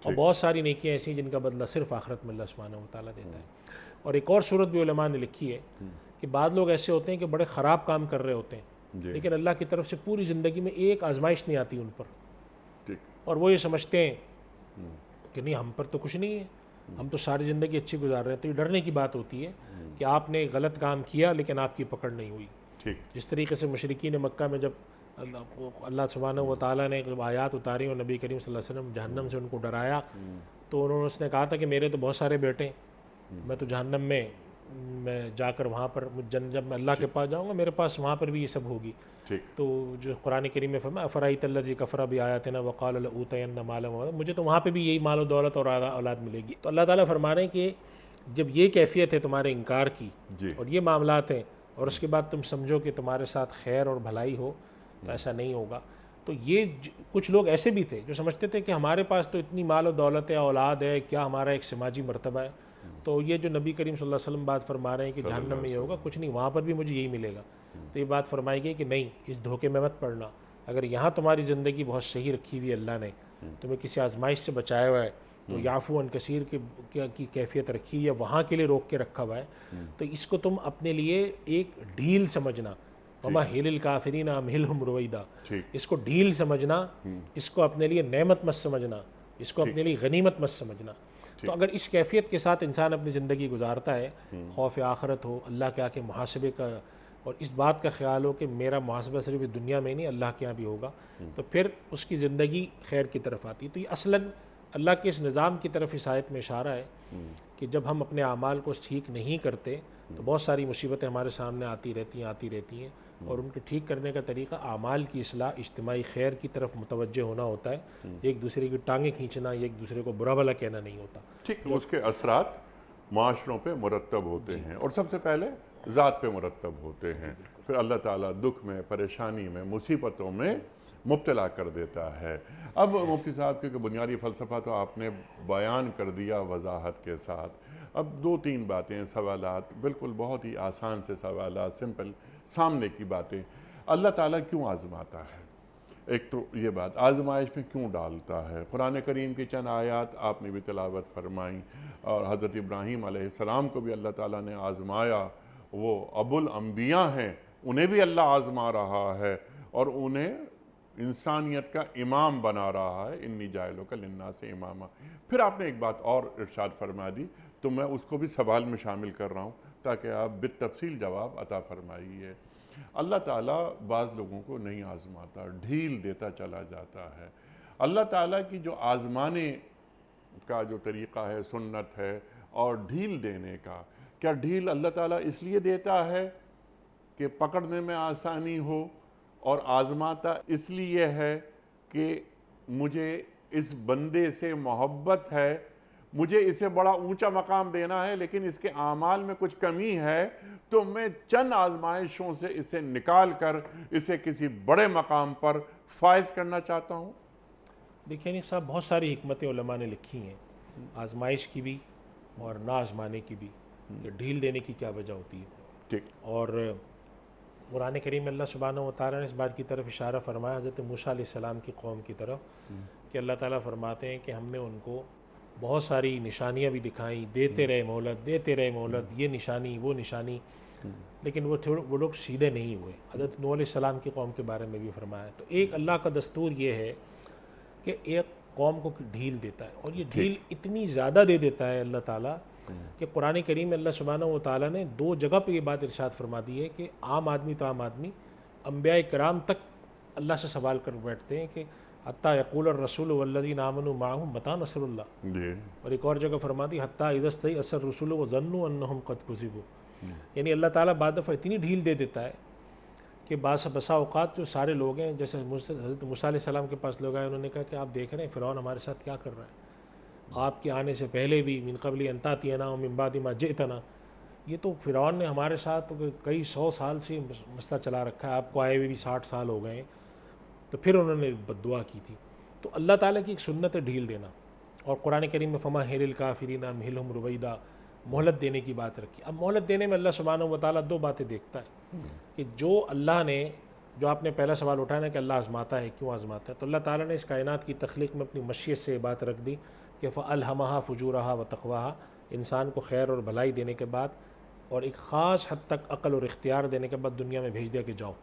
और बहुत सारी नेकियां ऐसी हैं जिनका बदला सिर्फ आखिरत में अल्लाह सुब्हानहू व तआला देता है। और एक और सूरत भी उलमा ने लिखी है कि बाद लोग ऐसे होते हैं कि बड़े ख़राब काम कर रहे होते हैं, लेकिन अल्लाह की तरफ से पूरी ज़िंदगी में एक आजमाइश नहीं आती उन पर, और वो ये समझते हैं कि नहीं, हम पर तो कुछ नहीं है, हम तो सारी ज़िंदगी अच्छी गुजार रहे हैं। तो ये डरने की बात होती है कि आपने गलत काम किया लेकिन आपकी पकड़ नहीं हुई। जिस तरीके से मुशरिकीन मक्का में जब अल्लाह सुब्हानहू व तआला ने जब आयात उतारी और नबी करीम सल्लल्लाहु अलैहि वसल्लम जहन्नम से उनको डराया, तो उन्होंने उसने कहा था कि मेरे तो बहुत सारे बेटे, मैं तो जहन्नम में मैं जाकर वहाँ पर जब मैं अल्लाह के पास जाऊँगा मेरे पास वहाँ पर भी ये सब होगी। तो जो कुरान करीम में फरमाया अफ़राइतल्लज़ी कफ़रा बिआयातिना वक़ाल लऊतयन्न माला व वलदा, मुझे तो वहाँ पे भी यही माल और दौलत और औलाद मिलेगी। तो अल्लाह ताला फरमा रहे हैं कि जब ये कैफियत है तुम्हारे इनकार की और ये मामलात हैं, और उसके बाद तुम समझो कि तुम्हारे साथ खैर और भलाई हो, तो ऐसा नहीं होगा। तो ये कुछ लोग ऐसे भी थे जो समझते थे कि हमारे पास तो इतनी माल और दौलत है, औलाद है, क्या हमारा एक समाजी मर्तबा है। तो ये जो नबी करीम सल्लल्लाहु अलैहि वसल्लम बात फरमा रहे हैं कि जहन्नम में ये होगा, कुछ नहीं, वहाँ पर भी मुझे यही मिलेगा। तो ये बात फरमाई गई कि नहीं, इस धोखे में मत पड़ना। अगर यहाँ तुम्हारी ज़िंदगी बहुत सही रखी हुई है, अल्लाह ने तुम्हें किसी आजमाइश से बचाया हुआ है, तो याफ़ू अन कसीर की कैफियत रखी है, वहाँ के लिए रोक के रखा हुआ है, तो इसको तुम अपने लिए एक ढील समझना। वमा हिलिल काफिरीन अमहिलहुम रुवैदा, इसको ढील समझना, इसको अपने लिए नेमत मत समझना, इसको अपने लिए गनीमत मत समझना। तो अगर इस कैफियत के साथ इंसान अपनी ज़िंदगी गुजारता है, खौफ आखरत हो, अल्लाह के आके मुहासबे का और इस बात का ख्याल हो कि मेरा मुहासबा सिर्फ दुनिया में नहीं अल्लाह के यहाँ भी होगा, तो फिर उसकी ज़िंदगी खैर की तरफ आती है। तो ये असलन अल्लाह के इस निज़ाम की तरफ इस आयत में इशारा है कि जब हम अपने आमाल को ठीक नहीं करते तो बहुत सारी मुसीबतें हमारे सामने आती रहती हैं, और उनके ठीक करने का तरीका आमाल की इस्लाह, इज्तिमाई खैर की तरफ मुतवज्जे होना होता है। एक दूसरे की टांगें खींचना, एक दूसरे को बुरा भला कहना नहीं होता। ठीक, उसके असरात माशरों पे मुरतब होते हैं, और सबसे पहले ज़ात पे मुरतब होते हैं, फिर अल्लाह ताला दुख में, परेशानी में, मुसीबतों में मुब्तला कर देता है। अब मुफ्ती साहब, क्योंकि बुनियादी फ़लसफ़ा तो आपने बयान कर दिया वजाहत के साथ, अब दो तीन बातें, सवालात, बिल्कुल बहुत ही आसान से सवालात, सिंपल सामने की बातें। अल्लाह ताला क्यों आज़माता है? एक तो ये बात, आजमाइश में क्यों डालता है? कुरान करीम की चंद आयात आपने भी तिलावत फरमाई, और हज़रत इब्राहीम अलैहिस्सलाम को भी अल्लाह ताला ने आज़माया, वो अबुल अम्बिया हैं, उन्हें भी अल्लाह आज़मा रहा है और उन्हें इंसानियत का इमाम बना रहा है। इन्नी जायलो का लिन्ना से इमामा। फिर आपने एक बात और इरशाद फरमा दी, तो मैं उसको भी सवाल में शामिल कर रहा हूँ ताकि आप बितफसील जवाब अता फरमाइए। अल्लाह ताला बाज़ लोगों को नहीं आज़माता, ढील देता चला जाता है। अल्लाह ताला की जो आज़माने का जो तरीक़ा है, सुन्नत है, और ढील देने का, क्या ढील अल्लाह ताला इसलिए देता है कि पकड़ने में आसानी हो, और आज़माता इसलिए है कि मुझे इस बंदे से मोहब्बत है, मुझे इसे बड़ा ऊंचा मकाम देना है, लेकिन इसके आमाल में कुछ कमी है, तो मैं चंद आजमाइशों से इसे निकाल कर इसे किसी बड़े मकाम पर फायज करना चाहता हूँ? देखिए नहीं साहब, बहुत सारी हिकमतें उलमा ने लिखी हैं, आजमाइश की भी और ना आजमाने की भी, कि ढील देने की क्या वजह होती है। ठीक। और कुरान करीम में अल्लाह सुब्हानहू व तआला ने इस बात की तरफ इशारा फरमाया हज़रत मूसा अलैहिस्सलाम की कौम की तरफ, कि अल्लाह ताला फरमाते हैं कि हमने उनको बहुत सारी निशानियां भी दिखाई, देते रहे मोहलत, ये निशानी वो निशानी, लेकिन वो लोग सीधे नहीं हुए। हज़रत नूह अलैहिस्सलाम की कौम के बारे में भी फरमाया। तो एक अल्लाह का दस्तूर ये है कि एक कौम को ढील देता है, और ये ढील इतनी ज़्यादा दे देता है अल्लाह ताला कि कुरान करीम में अल्लाह सुब्हानहू व तआला ने दो जगह पे ये बात इरशाद फरमा दी है कि आम आदमी तो आम आदमी, अंबिया किराम तक अल्लाह से सवाल कर बैठते हैं कि हत्ता यक़ूल रसूल वल्लज़ीना आमनू माअहू मता नसरुल्लाह। जी। और एक और जगह फरमाती हत्ता इज़स्तई असर रसूल व ज़न्नु अन्नहुम क़द कुज़िबू। यानी अल्लाह ताला बाद दफ़ा इतनी ढील दे देता है कि बसा औकात जो सारे लोग हैं, जैसे हज़रत मूसा अलैहिस्सलाम के पास लोग आए, उन्होंने कहा कि आप देख रहे हैं फ़िरौन हमारे साथ क्या कर रहा है, आपके आने से पहले भी मिन क़ब्लि अन तातियना व मिन बादि मा जिअतना, ये तो फ़िरौन ने हमारे साथ कई 100 साल से मसला चला रखा है, आपको आए हुए भी 60 साल हो गए। तो फिर उन्होंने बद्दुआ की थी। तो अल्लाह ताला की एक सुन्नत है ढील देना, और कुरान करीम में फमा हिरिल काफिरीना अमहिलहुम रुबैदा, मोहलत देने की बात रखी। अब मोहलत देने में अल्लाह सुब्हानहू व तआला दो बातें देखता है कि जो अल्लाह ने, जो आपने पहला सवाल उठाया ना कि अल्लाह आज़माता है, क्यों आज़माता है, तो अल्लाह ताला ने इस कायनात की तख्लीक में अपनी मशीयत से बात रख दी कि फ़अल्हमहा फुजूरहा व तक़वाहा, इंसान को खैर और भलाई देने के बाद और एक ख़ास हद तक अक़ल और इख्तियार देने के बाद दुनिया में भेज दिया कि जाओ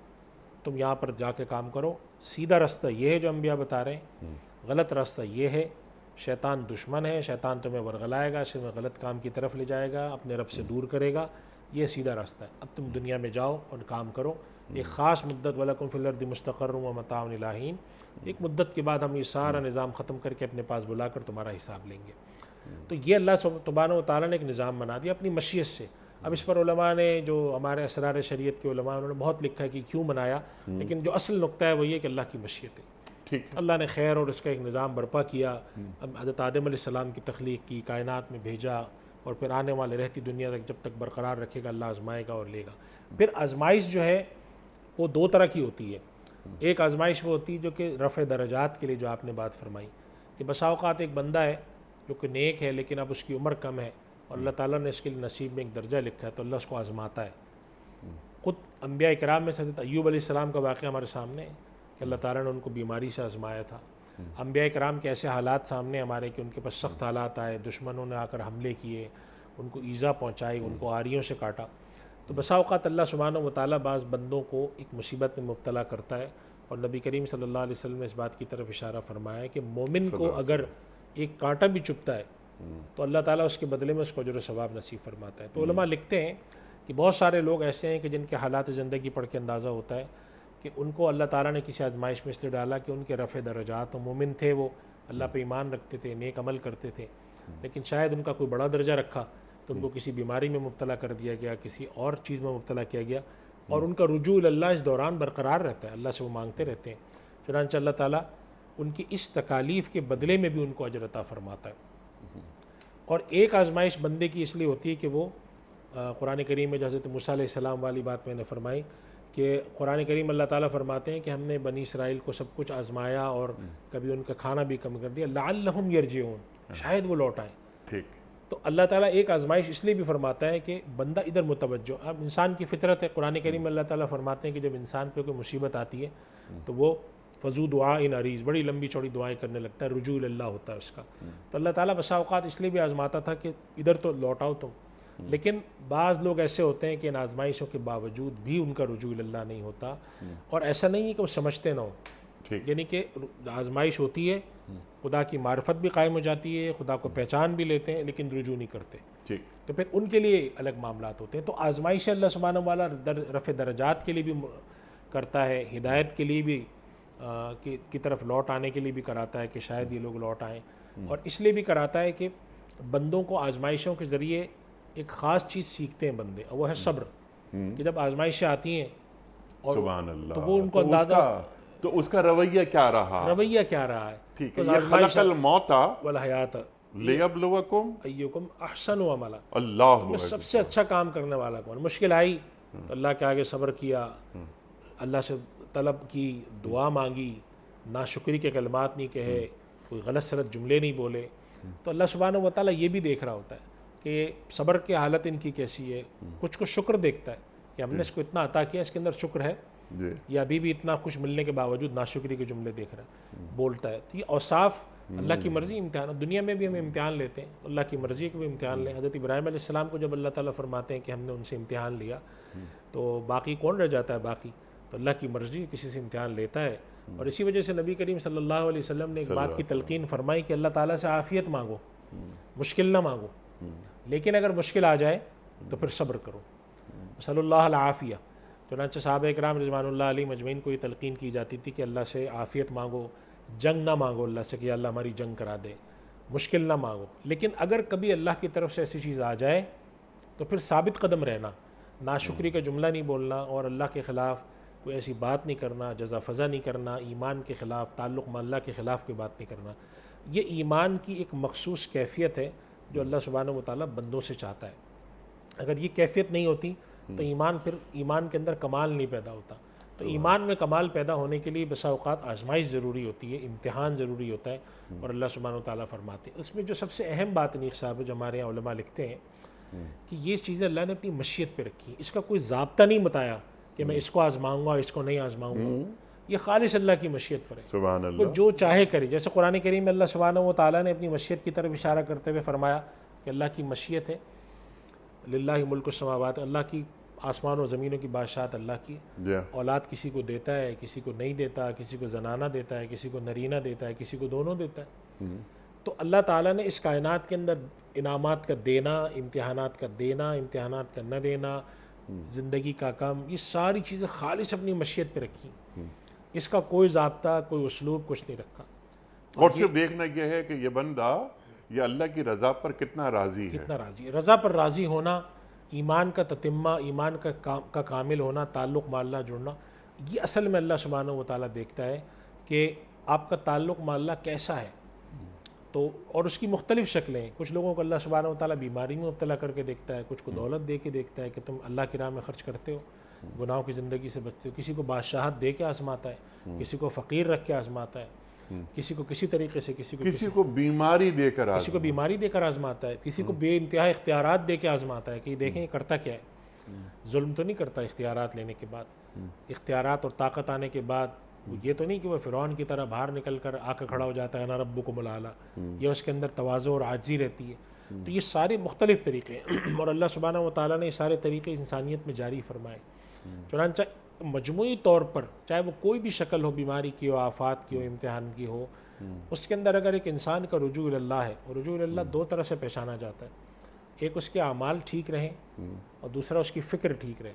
तुम यहाँ पर जाके काम करो, सीधा रास्ता ये है जो अम्बिया बता रहे हैं, गलत रास्ता ये है, शैतान दुश्मन है, शैतान तुम्हें वरगलाएगा, सिर्फ गलत काम की तरफ ले जाएगा, अपने रब से दूर करेगा, ये सीधा रास्ता है। अब तुम दुनिया में जाओ और काम करो, एक ख़ास मुद्दत वलकुम फिल अर्दि मुस्तक़र्रुम व मताउन इला हीन, एक मुद्दत के बाद हम ये सारा निज़ाम ख़त्म करके अपने पास बुलाकर तुम्हारा हिसाब लेंगे। तो ये अल्लाह सुब्हानहू व तआला ने एक निज़ाम बना दिया अपनी मशीयत से। अब इस पर उलमा ने, जो हमारे असरार शरीयत के उलमा, उन्होंने बहुत लिखा है कि क्यों बनाया, लेकिन जो असल नुक्ता है वो ये कि अल्लाह की मशीयत है। ठीक है। अल्लाह ने खैर और इसका एक निज़ाम बर्पा किया। अब हज़रत आदम अलैहिस्सलाम की तख्लीक की, कायनात में भेजा, और फिर आने वाले रहती दुनिया तक जब तक बरकरार रखेगा अल्लाह आजमाएगा और लेगा। फिर आजमाइश जो है वो दो तरह की होती है। एक आजमाइश वो होती है जो कि रफ़े दरजात के लिए, जो आपने बात फरमाई कि बसा औक़ात एक बंदा है जो कि नेक है लेकिन अब उसकी उम्र कम है और अल्लाह ताला ने इसके लिए नसीब में एक दर्जा लिखा है, तो अल्लाह उसको आज़माता है। ख़ुद अम्बिया किराम में हज़रत अय्यूब अलैहिस्सलाम का वाक़या हमारे सामने है कि अल्लाह ताला ने उनको बीमारी से आज़माया था। अम्बिया किराम के ऐसे हालात सामने हमारे कि उनके पास सख्त हालात आए, दुश्मनों ने आकर हमले किए, उनको ईज़ा पहुँचाई, उनको आरियों से काटा। तो बसा औक़ात अल्लाह सुब्हानहू व तआला बाज़ बंदों को एक मुसीबत में मुब्तला करता है, और नबी करीम सल्लल्लाहु अलैहि वसल्लम ने इस बात की तरफ इशारा फरमाया है कि मोमिन को अगर एक कांटा भी चुभता है तो अल्लाह ताला उसके बदले में उसको अजर सवाब नसीब फरमाता है। तो उलमा लिखते हैं कि बहुत सारे लोग ऐसे हैं कि जिनके हालात ज़िंदगी पढ़ के अंदाज़ा होता है कि उनको अल्लाह ताला ने किसी आजमाइश में इसलिए डाला कि उनके रफ़े दर्जात, मोमिन थे, वो अल्लाह पे ईमान रखते थे, नेक अमल करते थे, लेकिन शायद उनका कोई बड़ा दर्जा रखा तो उनको किसी बीमारी में मुब्तला कर दिया गया, किसी और चीज़ में मुब्तला किया गया, और उनका रुजू अल्लाह इस दौरान बरकरार रहता है, अल्लाह से वो मांगते रहते हैं। चुनांचे अल्लाह ताला उनकी इस तकालीफ़ के बदले में भी उनको अजर अता फरमाता है। और एक आजमाइश बंदे की इसलिए होती है कि वो कुरान करीम में हज़रत मूसा अलैहिस्सलाम वाली बात मैंने फरमाई कि कुरान करीम अल्लाह ताला फरमाते हैं कि हमने बनी इसराइल को सब कुछ आजमाया और कभी उनका खाना भी कम कर दिया, लअल्लहुम यरजिऊन, शायद वो लौट आएँ। ठीक। तो अल्लाह ताला एक आजमाइश इसलिए भी फरमाता है कि बंदा इधर मुतवज्जो। अब इंसान की फितरत है, कुरान करीम में अल्लाह ताला फरमाते हैं कि जब इंसान पे कोई मुसीबत आती है तो वो फ़ज़ू दुआ इन अरीज़, बड़ी लंबी चौड़ी दुआएं करने लगता है, रुजू इल्लाह होता है उसका। तो अल्लाह ताला बसा औक़ात इसलिए भी आज़माता था कि इधर तो लौट आओ तुम। लेकिन बाज़ लोग ऐसे होते हैं कि इन आजमाइशों के बावजूद भी उनका रुजू इल्लाह नहीं होता, और ऐसा नहीं है कि वो समझते ना हो, यानी कि आजमाइश होती है, खुदा की मार्फत भी कायम हो जाती है, खुदा को पहचान भी लेते हैं, लेकिन रुजू नहीं करते। ठीक। तो फिर उनके लिए अलग मामलात होते हैं। तो आजमाइश अल्लाह सुब्हानहू वाला रफ़े दर्जात के लिए भी करता है, हिदायत के लिए भी की तरफ लौट आने के लिए भी कराता है कि शायद ये लोग लौट आएँ, और इसलिए भी कराता है कि बंदों को आजमाइशों के ज़रिए एक ख़ास चीज़ सीखते हैं बंदे, और वह है सब्र। कि जब आजमाइशें आती हैं और तो वो उनको अंदाज़ा, तो उसका रवैया क्या रहा, रवैया क्या रहा है। ठीक है। खलक़ल मौता वल हयात लियब्लुवकुम अय्युकुम अहसनु अमला, अल्लाहु सबसे अच्छा काम करने वाला कौन। मुश्किल आई तो अल्लाह के आगे सब्र किया, अल्लाह से तलब की, दुआ मांगी, नाशुक्री के कलमात नहीं कहे, कोई गलत सलत जुमले नहीं बोले, तो अल्लाह सुब्हानहू व तआला ये भी देख रहा होता है कि सब्र की हालत इनकी कैसी है। कुछ को शुक्र देखता है कि हमने इसको इतना अता किया, इसके अंदर शुक्र है, या अभी भी इतना कुछ मिलने के बावजूद नाशुक्री के जुमले देख रहा है, बोलता है। तो ये औसाफ अल्लाह की मर्ज़ी इम्तिहान, दुनिया में भी हम इम्तिहान लेते हैं, अल्लाह की मर्ज़ी को भी इम्तिहान लें। हज़रत इब्राहीम अलैहिस्सलाम को जब अल्लाह ताला फरमाते हैं कि हमने उनसे इम्तिहान लिया, तो बाकी कौन रह जाता है बाकी, तो अल्लाह की मर्ज़ी किसी से इम्तिहान लेता है। और इसी वजह से नबी करीम सल्लल्लाहु अलैहि वसल्लम ने एक बात की तलकीन फरमाई कि अल्लाह ताला से आफ़ियत मांगो, मुश्किल ना मांगो, लेकिन अगर मुश्किल आ जाए तो फिर सब्र करो। सल्लल्लाहु अलैहि आफ़िया, चुनांचे साहब इकराम रिज़वानुल्लाह अलैहिम अजमईन को ये तलकीन की जाती थी कि अल्लाह से आफ़ियत मांगो, जंग ना मांगो अल्लाह से कि अल्लाह हमारी जंग करा दे, मुश्किल ना मांगो। लेकिन अगर कभी अल्लाह की तरफ से ऐसी चीज़ आ जाए तो फिर साबित कदम रहना, नाशुक्री का जुमला नहीं बोलना और अल्लाह के ख़िलाफ़ कोई ऐसी बात नहीं करना, जज़ा फ़ज़ा नहीं करना, ईमान के ख़िलाफ़, ताल्लुक़ में अल्लाह के ख़िलाफ़ कोई बात नहीं करना। ये ईमान की एक मखसूस कैफ़ियत है जो अल्लाह सुब्हानहू व तआला बंदों से चाहता है। अगर ये कैफ़ियत नहीं होती तो ईमान के अंदर कमाल नहीं पैदा होता। तो ईमान में कमाल पैदा होने के लिए बसा औक़ात आज़माइश ज़रूरी होती है, इम्तिहान ज़रूरी होता है। और अल्लाह सुब्हानहू व तआला फरमाते हैं, उसमें जो सबसे अहम बात नीक साहब है जो हमारे यहाँ उलमा लिखते हैं कि ये चीज़ें अल्लाह ने अपनी मशीयत पे रखी, इसका कोई ज़ाब्ता नहीं बताया कि मैं इसको आज़माऊँगा, इसको नहीं आज़माऊँगा। ये खालिस अल्लाह की मशीयत पर है, सुभान वो अल्लाह। जो चाहे करे। जैसे कुरान करीम में अल्लाह सुब्हानहू व तआला ने अपनी मशीयत की तरफ इशारा करते हुए फरमाया कि अल्लाह की मशीयत है, लिल्लाहि मुल्कु समावात, अल्लाह की आसमान और ज़मीनों की बादशाहत अल्लाह की। औलाद किसी को देता है, किसी को नहीं देता, किसी को जनाना देता है, किसी को नरीना देता है, किसी को दोनों देता है। तो अल्लाह ताला ने इस कायनात के अंदर इनामात का देना, इम्तिहानात का देना, इम्तिहानात का न देना, ज़िंदगी का कम, ये सारी चीज़ें खालिस अपनी मशीयत पे रखी। इसका कोई ज़ाब्ता, कोई उसलूब कुछ नहीं रखा। और सिर्फ देखना यह है कि ये बंदा ये अल्लाह की रज़ा पर कितना राज़ी है, कितना राज़ी है। रज़ा पर राज़ी होना, ईमान का ततिम्मा, ईमान का कामिल होना, ताल्लुक़ में अल्लाह जुड़ना, ये असल में अल्लाह सुब्हानहू व तआला देखता है कि आपका ताल्लुक़ में अल्लाह कैसा है। तो और उसकी मुख्तलिफ़ शक्लें, कुछ लोगों को अल्लाह सुब्हानहू व तआला बीमारी में मुब्तला करके देखता है, कुछ को दौलत दे के देखता है कि तुम अल्लाह की राह में ख़र्च करते हो, गुनाहों की ज़िंदगी से बचते हो। किसी को बादशाहत दे के आज़माता है, किसी को फ़कीर रख के आज़माता है, किसी को किसी तरीके से, किसी को बीमारी देकर, किसी को बीमारी देकर आज़माता है, किसी को बेइंतहा इख्तियारात दे के आज़माता है कि देखें ये करता क्या है। जुल्म तो नहीं करता इख्तियारात लेने के बाद, इख्तियारात और ताकत आने के बाद ये तो नहीं कि वह फ़िरौन की तरह बाहर निकल कर आकर खड़ा हो जाता है ना रब्बुकुमुल आला, ये उसके अंदर तवाज़ु और आजिज़ी रहती है। तो ये सारे मुख्तलिफ़ तरीक़े हैं और अल्लाह सुब्हानहू व तआला ने ये सारे तरीक़े इंसानियत में जारी फरमाए। चुनांचे मजमूई तौर पर चाहे वो कोई भी शक्ल हो, बीमारी की हो, आफ़ात की हो, इम्तिहान की हो, उसके अंदर अगर एक इंसान का रुजू इल्लाह है, और रुजू इल्लाह दो तरह से पहचाना जाता है, एक उसके अमाल ठीक रहें और दूसरा उसकी फ़िक्र ठीक रहे।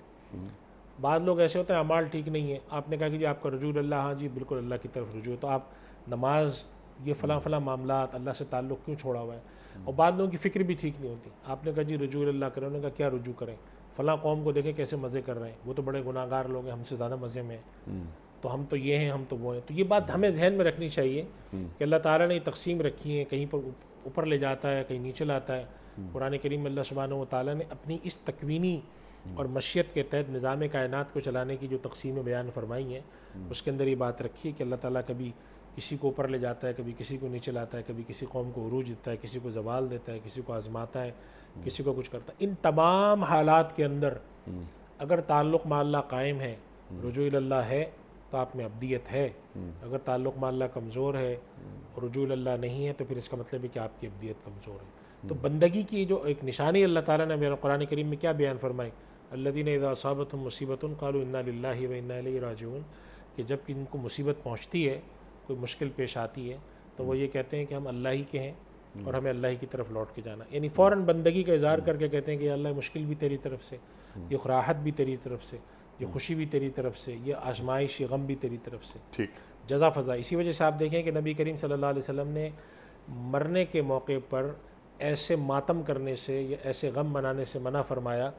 बाद लोग ऐसे होते हैं अमाल ठीक नहीं है, आपने कहा कि जी आपका रुजू इल्लाह, हाँ जी बिल्कुल अल्लाह की तरफ रुजू है, तो आप नमाज ये फ़लाँ फ़लाँ मामलात अल्लाह से ताल्लुक़ क्यों छोड़ा हुआ है। और बाद लोगों की फ़िक्र भी ठीक नहीं होती, आपने कहा जी रुजू इल्लाह करें, उन्होंने कहा क्या रुजू करें, फ़लाँ कौम को देखें कैसे मज़े कर रहे हैं, वो तो बड़े गुनाहगार लोग हैं, हमसे ज़्यादा मज़े में हैं, तो हम तो ये हैं, हम तो वो हैं। तो ये बात हमें जहन में रखनी चाहिए कि अल्लाह ताला ने तकसीम रखी है, कहीं पर ऊपर ले जाता है, कहीं नीचे लाता है। कुरान करीम में अल्लाह सुब्हानहू व तआला ने अपनी इस तकवीनी और मशीयत के तहत निज़ाम कायनात को चलाने की जो तकसीमें बयान फरमाई हैं, उसके अंदर ये बात रखी है कि अल्लाह ताला कभी किसी को ऊपर ले जाता है, कभी किसी को नीचे लाता है, कभी किसी कौम को उरूज देता है, किसी को ज़वाल देता है, किसी को आज़माता है, किसी को कुछ करता है। इन तमाम हालात के अंदर अगर ताल्लुक़ में अल्लाह कायम है, रुजू इल्लाह है, तो आप में अब्दियत है। अगर ताल्लुक़ में अल्लाह कमज़ोर है और रुजू इल्लाह नहीं है, तो फिर इसका मतलब है कि आपकी अब्दियत कमज़ोर है। तो बंदगी की जो एक निशानी अल्लाह ताला ने कुरान करीम में क्या बयान फरमाई, अल्लज़ीना इज़ा असाबतहुम मुसीबतुन क़ालू इन्ना लिल्लाहि व इन्ना इलैहि राजिऊन, कि जब इनको मुसीबत पहुँचती है, कोई मुश्किल पेश आती है, तो वो ये कहते हैं कि हम अल्लाह ही के हैं और हमें अल्लाह ही की तरफ लौट के जाना। यानी फ़ौरन बंदगी का इज़हार करके कहते हैं कि अल्लाह मुश्किल भी तेरी तरफ से, ये राहत भी तेरी तरफ से, ये खुशी भी तेरी तरफ से, ये आजमाइश, ये गम भी तेरी तरफ से, ठीक जज़ा फ़ज़ा। इसी वजह से आप देखें कि नबी करीम सल्लल्लाहु अलैहि वसल्लम ने मरने के मौके पर ऐसे मातम करने से या ऐसे गम मनाने से मना फरमाया,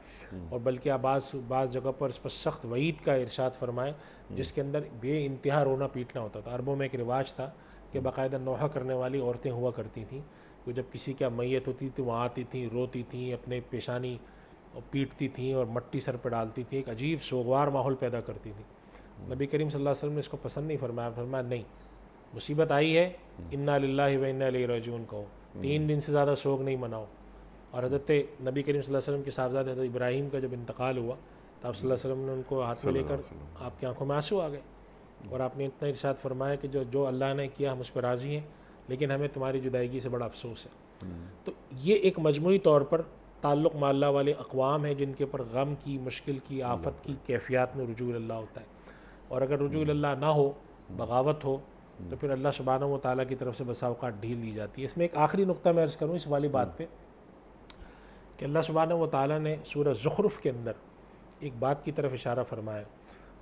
और बल्कि आप बाज़ जगह पर इस पर सख्त वईद का इरशाद फरमाए, जिसके अंदर बेइंतहा रोना पीटना होता था। अरबों में एक रिवाज था कि बाकायदा नौहा करने वाली औरतें हुआ करती थीं, तो जब किसी की मैयत होती थी वहाँ आती थीं, रोती थीं, अपने पेशानी और पीटती थीं और मट्टी सर पर डालती थी, एक अजीब सोगवार माहौल पैदा करती थी। नबी करीम सल्लल्लाहु अलैहि वसल्लम ने इसको पसंद नहीं फरमाया, फरमाया नहीं, मुसीबत आई है, इन्ना लिल्लाहि व इन्ना इलैहि राजिऊन कहो, 3 दिन से ज़्यादा शोक नहीं मनाओ। और हज़रत नबी करीम सल्लल्लाहु अलैहि वसल्लम के साहबज़ादे हज़रत इब्राहीम का जब इंतकाल हुआ, तो आप सल्लल्लाहु अलैहि वसल्लम ने उनको हाथ में लेकर आपकी आंखों में आंसू आ गए और आपने इतना इरशाद फरमाया कि जो अल्लाह ने किया हम उस पर राज़ी हैं, लेकिन हमें तुम्हारी जुदाईगी से बड़ा अफसोस है। तो ये एक मजमूई तौर पर ताल्लुक़ में अल्लाह वाले अक़वाम हैं जिनके ऊपर गम की, मुश्किल की, आफ़त की कैफ़ियत में रुजू इल्लाह होता है। और अगर रुजू इल्लाह ना हो, बगावत हो, तो फिर अल्लाह सुब्हानहू व तआला की तरफ से बसा औक़ात ढील दी जाती है। इसमें एक आखिरी नुक्ता मैं अर्ज़ करूँ इस वाली बात पे कि अल्लाह सुब्हानहू व तआला ने सूरह ज़ुख़रुफ़ के अंदर एक बात की तरफ इशारा फरमाया,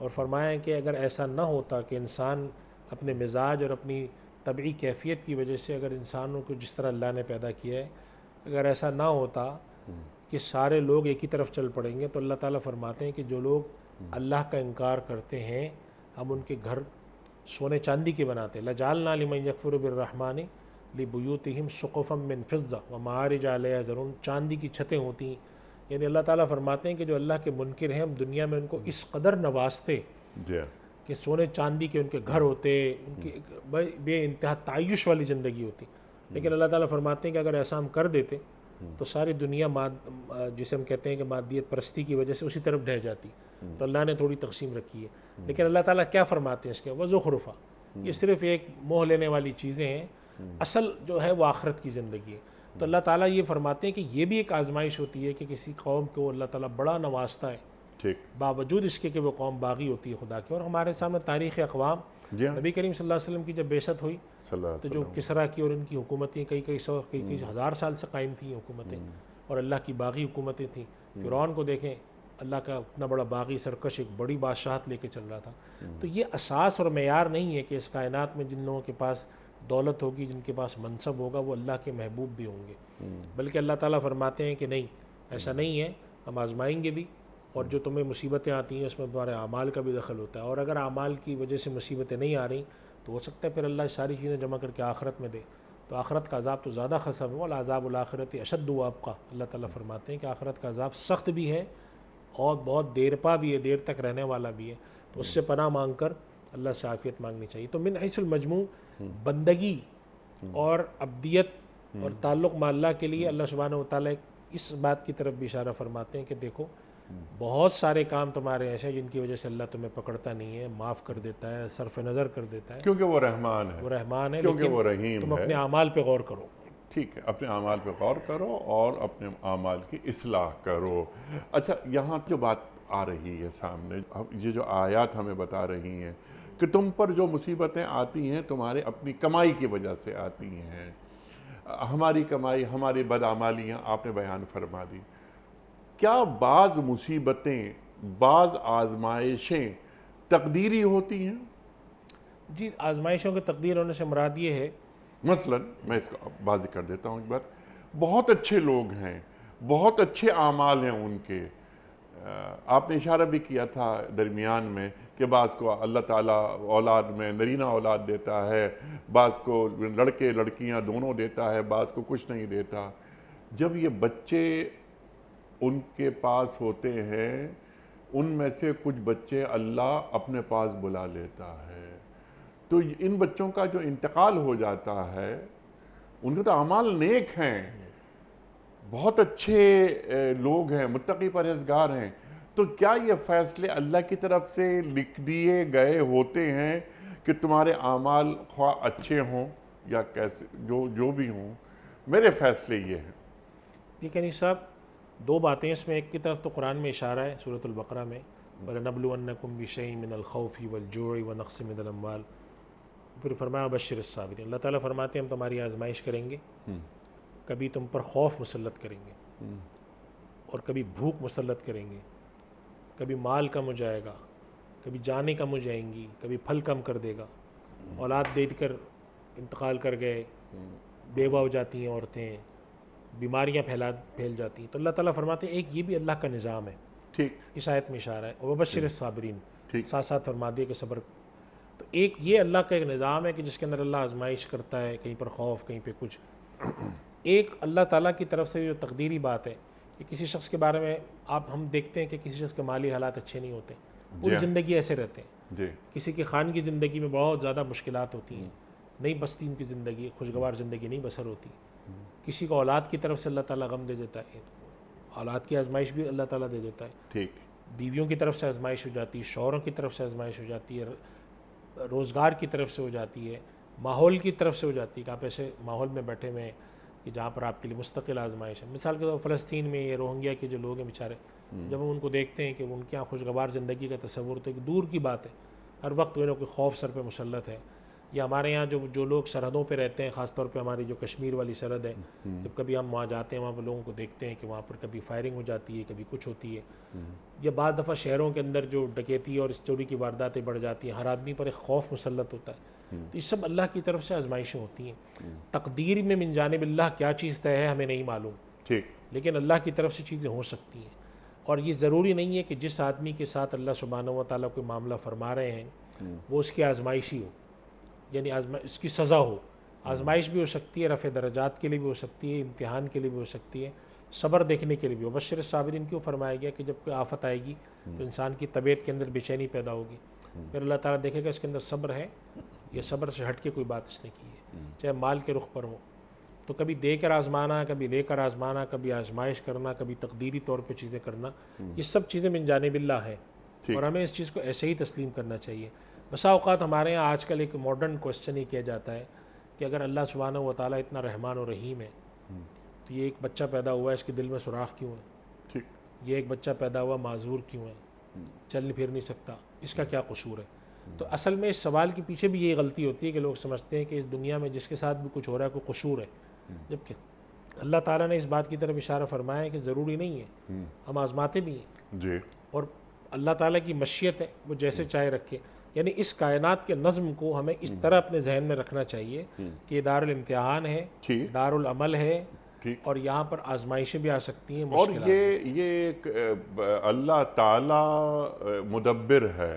और फरमाया है कि अगर ऐसा ना होता कि इंसान अपने मिजाज और अपनी तबई कैफियत की वजह से, अगर इंसानों को जिस तरह अल्लाह ने पैदा किया है, अगर ऐसा ना होता कि सारे लोग एक ही तरफ चल पड़ेंगे, तो अल्लाह ताला फरमाते हैं कि जो लोग अल्लाह का इनकार करते हैं हम उनके घर सोने चांदी के बनाते हैं। लजालना लिमन यकफुर बिर्रहमानी लिबुयूतिहिम सुक़ुफ़म मिन फ़िज़्ज़ा व मआरिज अलैहा ज़रून, चांदी की छतें होती हैं। यानी अल्लाह ताला फरमाते हैं कि जो अल्लाह के मुनकिर हैं हम दुनिया में उनको इस कदर नवाजते जी कि सोने चांदी के उनके घर होते, उनकी बे इंतहा तायुश वाली ज़िंदगी होती। लेकिन अल्लाह ताला फरमाते हैं कि अगर ऐसा हम कर देते तो सारी दुनिया जिसे हम कहते हैं कि मादियत परस्ती की वजह से उसी तरफ ढह जाती। तो अल्लाह ने थोड़ी तकसीम रखी है। लेकिन अल्लाह ताला क्या फरमाते हैं इसके वज़ुख़रुफ़ा, ये सिर्फ एक मोह लेने वाली चीज़ें हैं, असल जो है वो आखिरत की ज़िंदगी है। तो अल्लाह ताला ये फरमाते हैं कि ये भी एक आजमाइश होती है कि किसी कौम को अल्लाह ताला बड़ा नवाजता है, ठीक, बावजूद इसके कि वो कौम बागी होती है खुदा की। और हमारे सामने तारीख़ अक़वाम, जी हाँ, नबी करीम सल्लल्लाहु अलैहि वसल्लम की जब बेशत हुई सल्लल्लाहु तो अलैहि जो वसल्लम। किसरा की और उनकी हुकूमतें कई कई हज़ार साल से कायम थी हुकूमतें, और अल्लाह की बागी हुकूमतें थीं। फ़िरौन को देखें, अल्लाह का इतना बड़ा बागी सरकश एक बड़ी बादशाहत लेके चल रहा था। तो ये असास और मेयार नहीं है कि इस कायनात में जिन लोगों के पास दौलत होगी, जिनके पास मनसब होगा, वो अल्लाह के महबूब भी होंगे। बल्कि अल्लाह ताला फरमाते हैं कि नहीं, ऐसा नहीं है, हम आजमाएंगे भी, और जो तुम्हें मुसीबतें आती हैं उसमें तुम्हारे अमाल का भी दखल होता है। और अगर अमाल की वजह से मुसीबतें नहीं आ रही तो हो सकता है फिर अल्लाह सारी चीज़ें जमा करके आखिरत में दे। तो आखिरत का अज़ाब तो ज़्यादा खसम है, वल अज़ाबुल आखिरत अशद्दु व अबक़ा। अल्लाह ताला फरमाते हैं कि आखिरत का अज़ाब सख्त भी है और बहुत देरपा भी है, देर तक रहने वाला भी है। तो उससे पनाह मांग कर अल्लाह से आफ़ियत मांगनी चाहिए। तो मिन हैसुल मजमू बंदगी और अब्दियत और ताल्लुक़ मा अल्लाह के लिए अल्लाह सुब्हानहू व तआला इस बात की तरफ भी इशारा फरमाते हैं कि देखो, बहुत सारे काम तुम्हारे ऐसे हैं जिनकी वजह से अल्लाह तुम्हें पकड़ता नहीं है, माफ़ कर देता है, सरफ नज़र कर देता है। क्योंकि वो रहमान है, वो रहमान है, क्योंकि लेकिन वो रहीम तुम है। अपने अमाल पे गौर करो। ठीक है, अपने अमाल पे गौर करो और अपने अमाल की इस्लाह करो। अच्छा, यहाँ जो बात आ रही है सामने, अब ये जो आयत हमें बता रही हैं कि तुम पर जो मुसीबतें आती हैं तुम्हारे अपनी कमाई की वजह से आती हैं। हमारी कमाई, हमारी बदआमालियाँ आपने बयान फरमा दी। क्या बाज़ मुसीबतें, बाज़ आजमाइशें तकदीरी होती हैं? जी, आजमाइशों के तकदीर होने से मुराद ये है, मसलन मैं इसको वाज़ेह कर देता हूँ एक बार, बहुत अच्छे लोग हैं, बहुत अच्छे आमाल हैं उनके, आपने इशारा भी किया था दरमियान में कि बाज़ को अल्लाह ताला औलाद में नरीना औलाद देता है, बाज़ को लड़के लड़कियां दोनों देता है, बाज़ को कुछ नहीं देता। जब ये बच्चे उनके पास होते हैं, उनमें से कुछ बच्चे अल्लाह अपने पास बुला लेता है। तो इन बच्चों का जो इंतकाल हो जाता है, उनके तो अमाल नेक हैं, बहुत अच्छे लोग हैं, मुत्तकी परहेज़गार हैं, तो क्या ये फ़ैसले अल्लाह की तरफ से लिख दिए गए होते हैं कि तुम्हारे अमाल ख्वाह अच्छे हों या कैसे, जो भी हों, मेरे फ़ैसले ये हैं? लेकिन ये सब दो बातें इसमें। एक की तरफ तो कुरान में इशारा है सूरतुल बकरा में, वलनब्लुवन्नकुम बिशैइन मिनल खौफि वल जूइ व नक़्सिम मिनल अम्वाल, फिर फरमाया बश्शिरिस साबिरीन। अल्लाह ताला फरमाते हैं हम तुम्हारी आजमाइश करेंगे, कभी तुम पर खौफ मुसल्लत करेंगे और कभी भूख मुसल्लत करेंगे, कभी माल कम हो जाएगा, कभी जाने कम हो जाएंगी, कभी फल कम कर देगा, औलाद देकर इंतकाल कर गए, बेवा हो जाती हैं औरतें, बीमारियां फैल जाती हैं। तो अल्लाह ताला फरमाते हैं एक ये भी अल्लाह का निज़ाम है। ठीक, इस आयत में इशारा है, और वबश्शिरिस साबिरीन, ठीक, साथ साथ फरमा दिए कि सब्र। तो एक ये अल्लाह का एक निज़ाम है कि जिसके अंदर अल्लाह आजमाइश करता है, कहीं पर खौफ, कहीं पे कुछ। एक अल्लाह ताला की तरफ से जो तकदीरी बात है कि किसी शख्स के बारे में हम देखते हैं कि किसी शख्स के माली हालात अच्छे नहीं होते, पूरी ज़िंदगी ऐसे रहते हैं। जी, किसी की खान की ज़िंदगी में बहुत ज़्यादा मुश्किलात होती हैं, नहीं बसती उनकी ज़िंदगी, खुशगवार ज़िंदगी नहीं बसर होती। किसी को औलाद की तरफ से अल्लाह ताला गम दे देता है, औलाद की आजमाइश भी अल्लाह ताला दे देता है। ठीक, बीवियों की तरफ से आजमाइश हो जाती है, शौहरों की तरफ से आजमाइश हो जाती है, रोज़गार की तरफ से हो जाती है, माहौल की तरफ से हो जाती है कि आप ऐसे माहौल में बैठे हुए हैं कि जहाँ पर आपके लिए मुस्तकिल आजमाइश है। मिसाल के तौर पर फ़लस्तीन में ये रोहिंग्या के जो लोग हैं बेचारे, जब हम उनको देखते हैं कि उनके यहाँ खुशगवार ज़िंदगी का तस्वुर तो एक दूर की बात है, हर वक्त उन्हें कोई खौफ सर पे मुसल्लत है। या हमारे यहाँ जो जो लोग सरहदों पे रहते हैं, ख़ासतौर पे हमारी जो कश्मीर वाली सरहद है, जब कभी हम वहाँ जाते हैं, वहाँ पर लोगों को देखते हैं कि वहाँ पर कभी फायरिंग हो जाती है, कभी कुछ होती है, या बाद दफ़ा शहरों के अंदर जो डकैती और चोरी की वारदातें बढ़ जाती हैं, हर आदमी पर एक खौफ मुसल्लत होता है। तो ये सब अल्लाह की तरफ से आजमाइशें होती हैं। तकदीर में मिन जानिबिल्लाह क्या चीज़ तय है हमें नहीं मालूम, ठीक। लेकिन अल्लाह की तरफ से चीज़ें हो सकती हैं। और ये ज़रूरी नहीं है कि जिस आदमी के साथ अल्लाह सुब्हानहू व तआला कोई मामला फरमा रहे हैं वो उसकी आजमाइशी हो, यानी इसकी सज़ा हो। आजमाइश भी हो सकती है, रफ़े दर्जात के लिए भी हो सकती है, इम्तिहान के लिए भी हो सकती है, सब्र देखने के लिए भी हो। बशर साबिरीन क्यों फरमाया गया कि जब कोई आफत आएगी तो इंसान की तबीयत के अंदर बेचैनी पैदा होगी, फिर अल्लाह ताला देखेगा इसके अंदर सब्र है, ये सब्र से हट के कोई बात इसने की है, चाहे माल के रुख पर हो। तो कभी देकर आजमाना, कभी लेकर आजमाना, कभी आजमाइश करना, कभी तकदीरी तौर पे चीज़ें करना, ये सब चीज़ें मिन जानिबिल्लाह है और हमें इस चीज़ को ऐसे ही तस्लीम करना चाहिए। बसा औक़ात हमारे यहाँ आजकल एक मॉडर्न क्वेश्चन ही किया जाता है कि अगर अल्लाह सुब्हानहू व तआला इतना रहमान और रहीम है तो ये एक बच्चा पैदा हुआ है, इसके दिल में सुराख क्यों है? ठीक। ये एक बच्चा पैदा हुआ माजूर क्यों है, चल फिर नहीं सकता, इसका क्या कसूर है? तो असल में इस सवाल के पीछे भी ये गलती होती है कि लोग समझते हैं कि इस दुनिया में जिसके साथ भी कुछ हो रहा है कोई कसूर है, जबकि अल्लाह ताला ने इस बात की तरफ इशारा फरमाया है कि ज़रूरी नहीं है, हम आजमाते भी हैं जी। और अल्लाह ताला की मशीयत है, वो जैसे चाहे रखे। यानी इस कायनात के नज़्म को हमें इस तरह अपने जहन में रखना चाहिए कि ये दारुल इम्तिहान है, ठीक। दारुल अमल है, ठीक। और यहाँ पर आजमाइशें भी आ सकती हैं, और मुश्किलात भी। ये एक अल्लाह ताला मुदब्बिर है,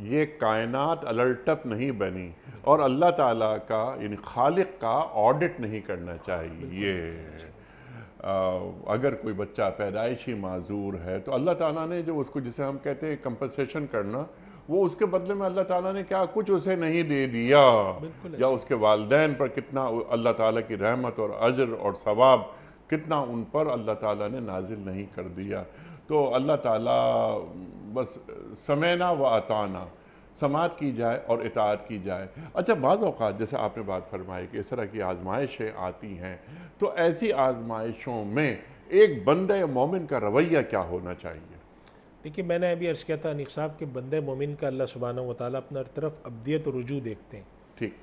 ये कायनात अलर्टअप नहीं बनी और अल्लाह ताला का यानी खालिक का ऑडिट नहीं करना चाहिए। अगर कोई बच्चा पैदाइशी माजूर है तो अल्लाह ताला ने जो उसको, जिसे हम कहते हैं कंपनसेशन करना, वो उसके बदले में अल्लाह ताला ने क्या कुछ उसे नहीं दे दिया, या उसके वालिदैन पर कितना अल्लाह ताला की रहमत और अजर और सवाब कितना उन पर अल्लाह ताला ने नाजिल नहीं कर दिया। तो अल्लाह ताला बस समयना व अताना, समात की जाए और इताअत की जाए। अच्छा, बाज़ औक़ात जैसे आपने बात फरमाई कि इस तरह की आजमाइशें आती हैं, तो ऐसी आजमाइशों में एक बंदे मोमिन का रवैया क्या होना चाहिए? देखिए, मैंने अभी अर्ज़ किया था अनीक साहब के बंदे मोमिन का अल्लाह सुब्हानहू व तआला अपना तरफ अब्दियत और रुजू देखते हैं। ठीक।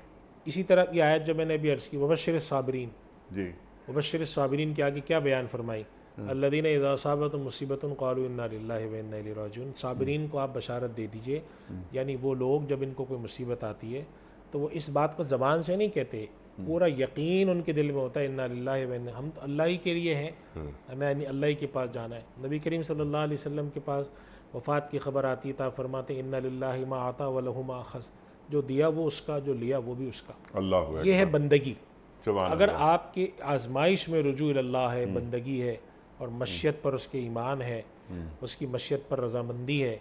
इसी तरह की आयत जो मैंने अभी अर्ज़ की, वबश्शिर साबिरीन, जी। वबश्शिर साबिरीन के आगे क्या बयान फरमाई, अल्लज़ीना इज़ा असाबतहुम मुसीबतुन क़ालू इन्ना लिल्लाहि व इन्ना इलैहि राजिऊन। साबिरीन को आप बशारत दे दीजिए, यानी वो लोग जब इनको कोई मुसीबत आती है तो वो इस बात को ज़बान से नहीं कहते, पूरा यकीन उनके दिल में होता है, इन्ना लिल्लाहि व इन्ना, हम तो अल्लाह ही के लिए हैं, हमें अल्लाह ही के पास जाना है। नबी करीम सल्लल्लाहु अलैहि वसल्लम के पास वफ़ात की खबर आती था, फरमाते इन्ना लिल्लाहि मा आता व लहु मा अख़ज़, जो दिया वो उसका, जो लिया वो भी उसका। अल्लाह, ये है बंदगी। अगर अल्लाह। आपकी आजमाइश में रुजू इल्लाह है, बंदगी है और मशियत पर उसके ईमान है, उसकी मशियत पर रजामंदी है,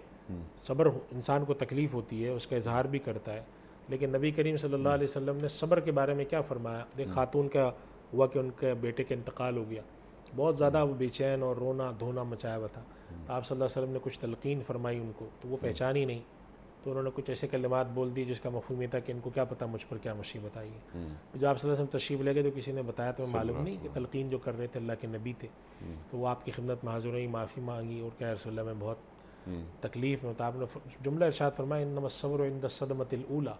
सब्र, इंसान को तकलीफ़ होती है, उसका इजहार भी करता है। लेकिन नबी करीम सल्लल्लाहु अलैहि वसल्लम ने सब्र के बारे में क्या फरमाया? देख, खातून का हुआ कि उनके बेटे का इंतकाल हो गया, बहुत ज़्यादा वो बेचैन और रोना धोना मचाया हुआ था। तो आप सल्लल्लाहु अलैहि वसल्लम ने कुछ तलकीन फरमाई उनको, तो वो पहचानी नहीं, तो उन्होंने कुछ ऐसे कलिमात बोल दिए जिसका मफ़हूम ये था कि इनको क्या पता मुझ पर क्या मुसीबत आई है। जब आप सल्लल्लाहु अलैहि वसल्लम तशरीफ़ ले गए तो किसी ने बताया, तो मालूम नहीं कि तलकीन जो कर रहे थे अल्लाह के नबी थे। तो वो आपकी खिदमत में हाज़िर हुई, माफ़ी मांगी और क्या रसूलल्लाह मैं बहुत तकलीफ़ में, तो आपने जुमला इरशाद फरमाया, इन्नमा सब्रु इंद सदमतिल ऊला,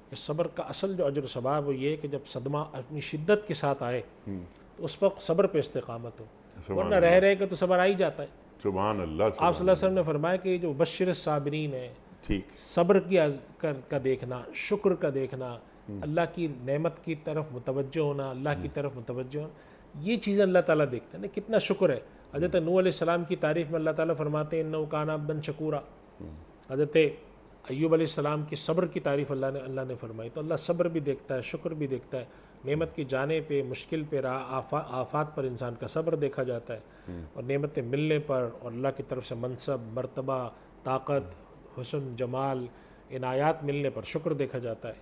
कि सब्र का असल जो अजर सवाब वो ये है कि जब सदमा अपनी शिद्दत के साथ आए तो उस वक्त सब्र पे इस्तिकामत हो, वरना रह रहे के तो सब्र आ ही जाता है। सुभान अल्लाह। आप सल्लल्लाहु अलैहि वसल्लम ने फरमाया कि जो बश्शिर साबिरीन है, ठीक, सब्र की का देखना, शुक्र का देखना, अल्लाह की नेमत की तरफ मुतवज्जो होना, अल्लाह की तरफ मुतवज्जो होना, ये चीज़ें अल्लाह ताला देखते हैं ना, कितना शुक्र है। हज़रत नूह अलैहिस्सलाम की तारीफ़ में अल्लाह ताला फरमाते हैं इन्नहु काना अब्दन शकूरा। हज़रत अय्यूब अलैहिस्सलाम की सब्र की तारीफ़ अल्लाह ने फरमाई। तो अल्लाह सब्र भी देखता है, शुक्र भी देखता है, नेमत की जाने पे, मुश्किल पे, आफात पर इंसान का सब्र देखा जाता है, और नेमतें मिलने पर और अल्लाह की तरफ से मनसब, मर्तबा, ताकत, हुस्न, जमाल, इनायात मिलने पर शुक्र देखा जाता है।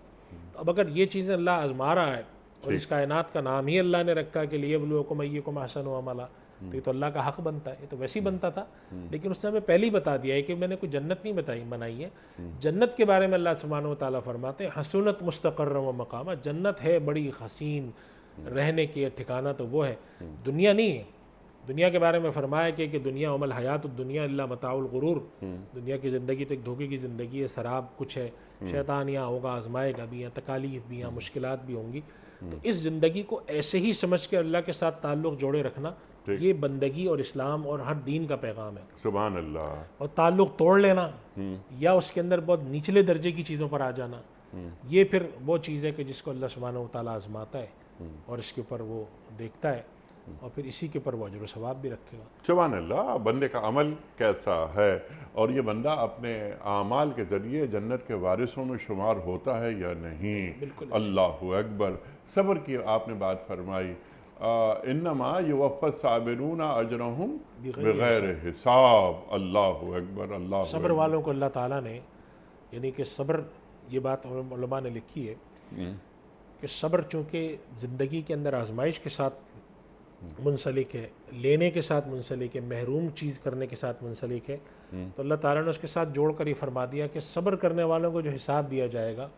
तो अब अगर ये चीज़ें अल्लाह आजमा रहा है और इस कायनात का नाम ही अल्लाह ने रखा कि लियब्लुवकुम अय्युकुम अहसनु अमला, तो ये तो अल्लाह का हक़ बनता है, ये तो वैसे ही बनता था। लेकिन उसने हमें पहले ही बता दिया है कि मैंने कोई जन्नत नहीं बनाई है। जन्नत के बारे में अल्लाह सुब्हानहू व तआला फरमाते हैं हसनत मुस्तक़र्रम व मक़ामा, जन्नत है बड़ी हसीन रहने की ठिकाना, तो वो है, दुनिया नहीं है। दुनिया के बारे में फरमाया कि दुनिया उमल हयात दुनिया अल्लाह मताउल गुरूर, दुनिया की ज़िंदगी तो एक धोखे की ज़िंदगी है, शराब कुछ है, शैतान यहाँ होगा, आजमाएगा भी, यहाँ तकालीफ भी, यहाँ मुश्किलात भी होंगी। तो इस ज़िंदगी को ऐसे ही समझ के अल्लाह के साथ ताल्लुक़ जोड़े रखना, ये बंदगी और इस्लाम और हर दीन का पैगाम है। सुभान अल्लाह। और ताल्लुक़ तोड़ लेना या उसके अंदर बहुत निचले दर्जे की चीज़ों पर आ जाना, ये फिर वो चीज़ है कि जिसको अल्लाह सुब्हानहू व तआला आज़माता है और इसके ऊपर वो देखता है और फिर इसी के ऊपर वो अजर व सवाब भी रखेगा। सुभान अल्लाह। बंदे का अमल कैसा है और ये बंदा अपने आमाल के ज़रिए जन्नत के वारिसों में शुमार होता है या नहीं। बिल्कुल अल्लाहु अकबर। सब्र की आपने बात फरमाई, इन्नमा युवफ़्फ़स साबिरून अजरहुम बिगैर हिसाब। अल्लाहु अकबर। अल्लाहु सब्र वालों को अल्लाह ताला ने, यानी कि सब्र, ये बात उलमा ने लिखी है कि सब्र चूँकि ज़िंदगी के अंदर आजमाइश के साथ मुंसलिक है, लेने के साथ मुंसलिक है, महरूम चीज़ करने के साथ मुंसलिक है, तो अल्लाह ताला ने उसके साथ जोड़ कर ये फरमा दिया कि सब्र करने वालों को जो हिसाब दिया जाएगा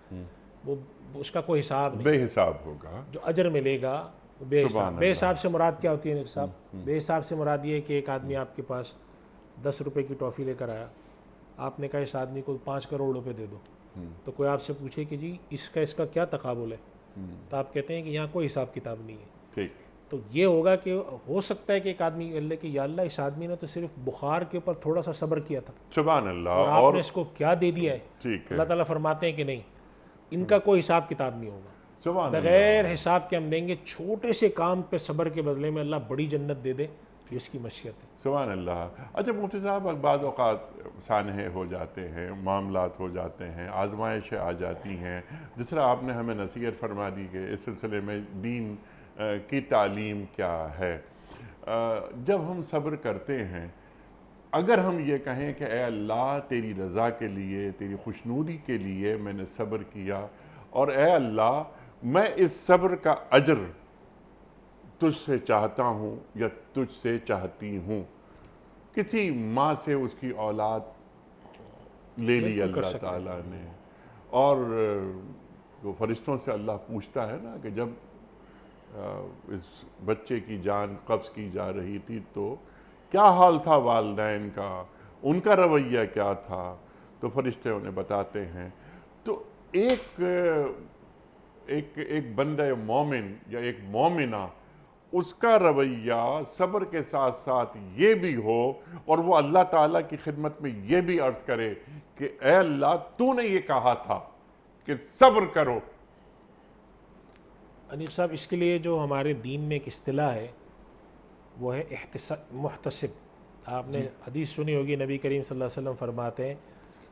वो उसका कोई हिसाब नहीं, बेहिसाब होगा। जो अजर मिलेगा बेहिसाब। बेहिसाब से मुराद क्या होती है साहब? बेहिसाब से मुराद ये है कि एक आदमी आपके पास 10 रुपये की टॉफ़ी लेकर आया, आपने कहा इस आदमी को 5 करोड़ रुपए दे दो, तो कोई आपसे पूछे कि जी इसका क्या तकाबुल है, तो आप कहते हैं कि यहाँ कोई हिसाब किताब नहीं है। ठीक। तो ये होगा कि हो सकता है कि एक आदमी कह ले कि या अल्लाह इस आदमी ने तो सिर्फ बुखार के ऊपर थोड़ा सा सब्र किया था, सुभान अल्लाह, और आपने इसको क्या दे दिया है। ठीक है। अल्लाह ताला फरमाते हैं कि नहीं, इनका कोई हिसाब किताब नहीं होगा, सुभान बगैर हिसाब के हम देंगे। छोटे से काम पे सब्र के बदले में अल्लाह बड़ी जन्नत दे दे, तो इसकी मशीयत है। सुभान अल्लाह। अच्छा मुफ्ती साहब, बाज़ औक़ात सानहे हो जाते हैं, मामलात हो जाते हैं, आजमाइशें आ जाती हैं, जिस तरह आपने हमें नसीहत फरमा दी कि इस सिलसिले में दीन की तालीम क्या है। जब हम सब्र करते हैं, अगर हम ये कहें कि ए अल्लाह तेरी रज़ा के लिए, तेरी खुशनूदी के लिए मैंने सब्र किया, और ए अल्लाह मैं इस सब्र का अजर तुझसे चाहता हूँ या तुझसे चाहती हूँ। किसी माँ से उसकी औलाद ले ली अल्लाह ताला ने, और वो फरिश्तों से अल्लाह पूछता है ना कि जब इस बच्चे की जान कब्ज़ की जा रही थी तो क्या हाल था वालिदैन का, उनका रवैया क्या था, तो फरिश्ते उन्हें बताते हैं। तो एक बंदे मोमिन या एक मोमिना, उसका रवैया सब्र के साथ साथ ये भी हो, और वो अल्लाह ताला की खिदमत में ये भी अर्ज़ करे कि ए अल्लाह तूने ये कहा था कि सब्र करो। अनिल साहब, इसके लिए जो हमारे दीन में एक इस्तिलाह है वो है मुहतसिब। आपने हदीस सुनी होगी, नबी करीम सल्लल्लाहु अलैहि वसल्लम फरमाते हैं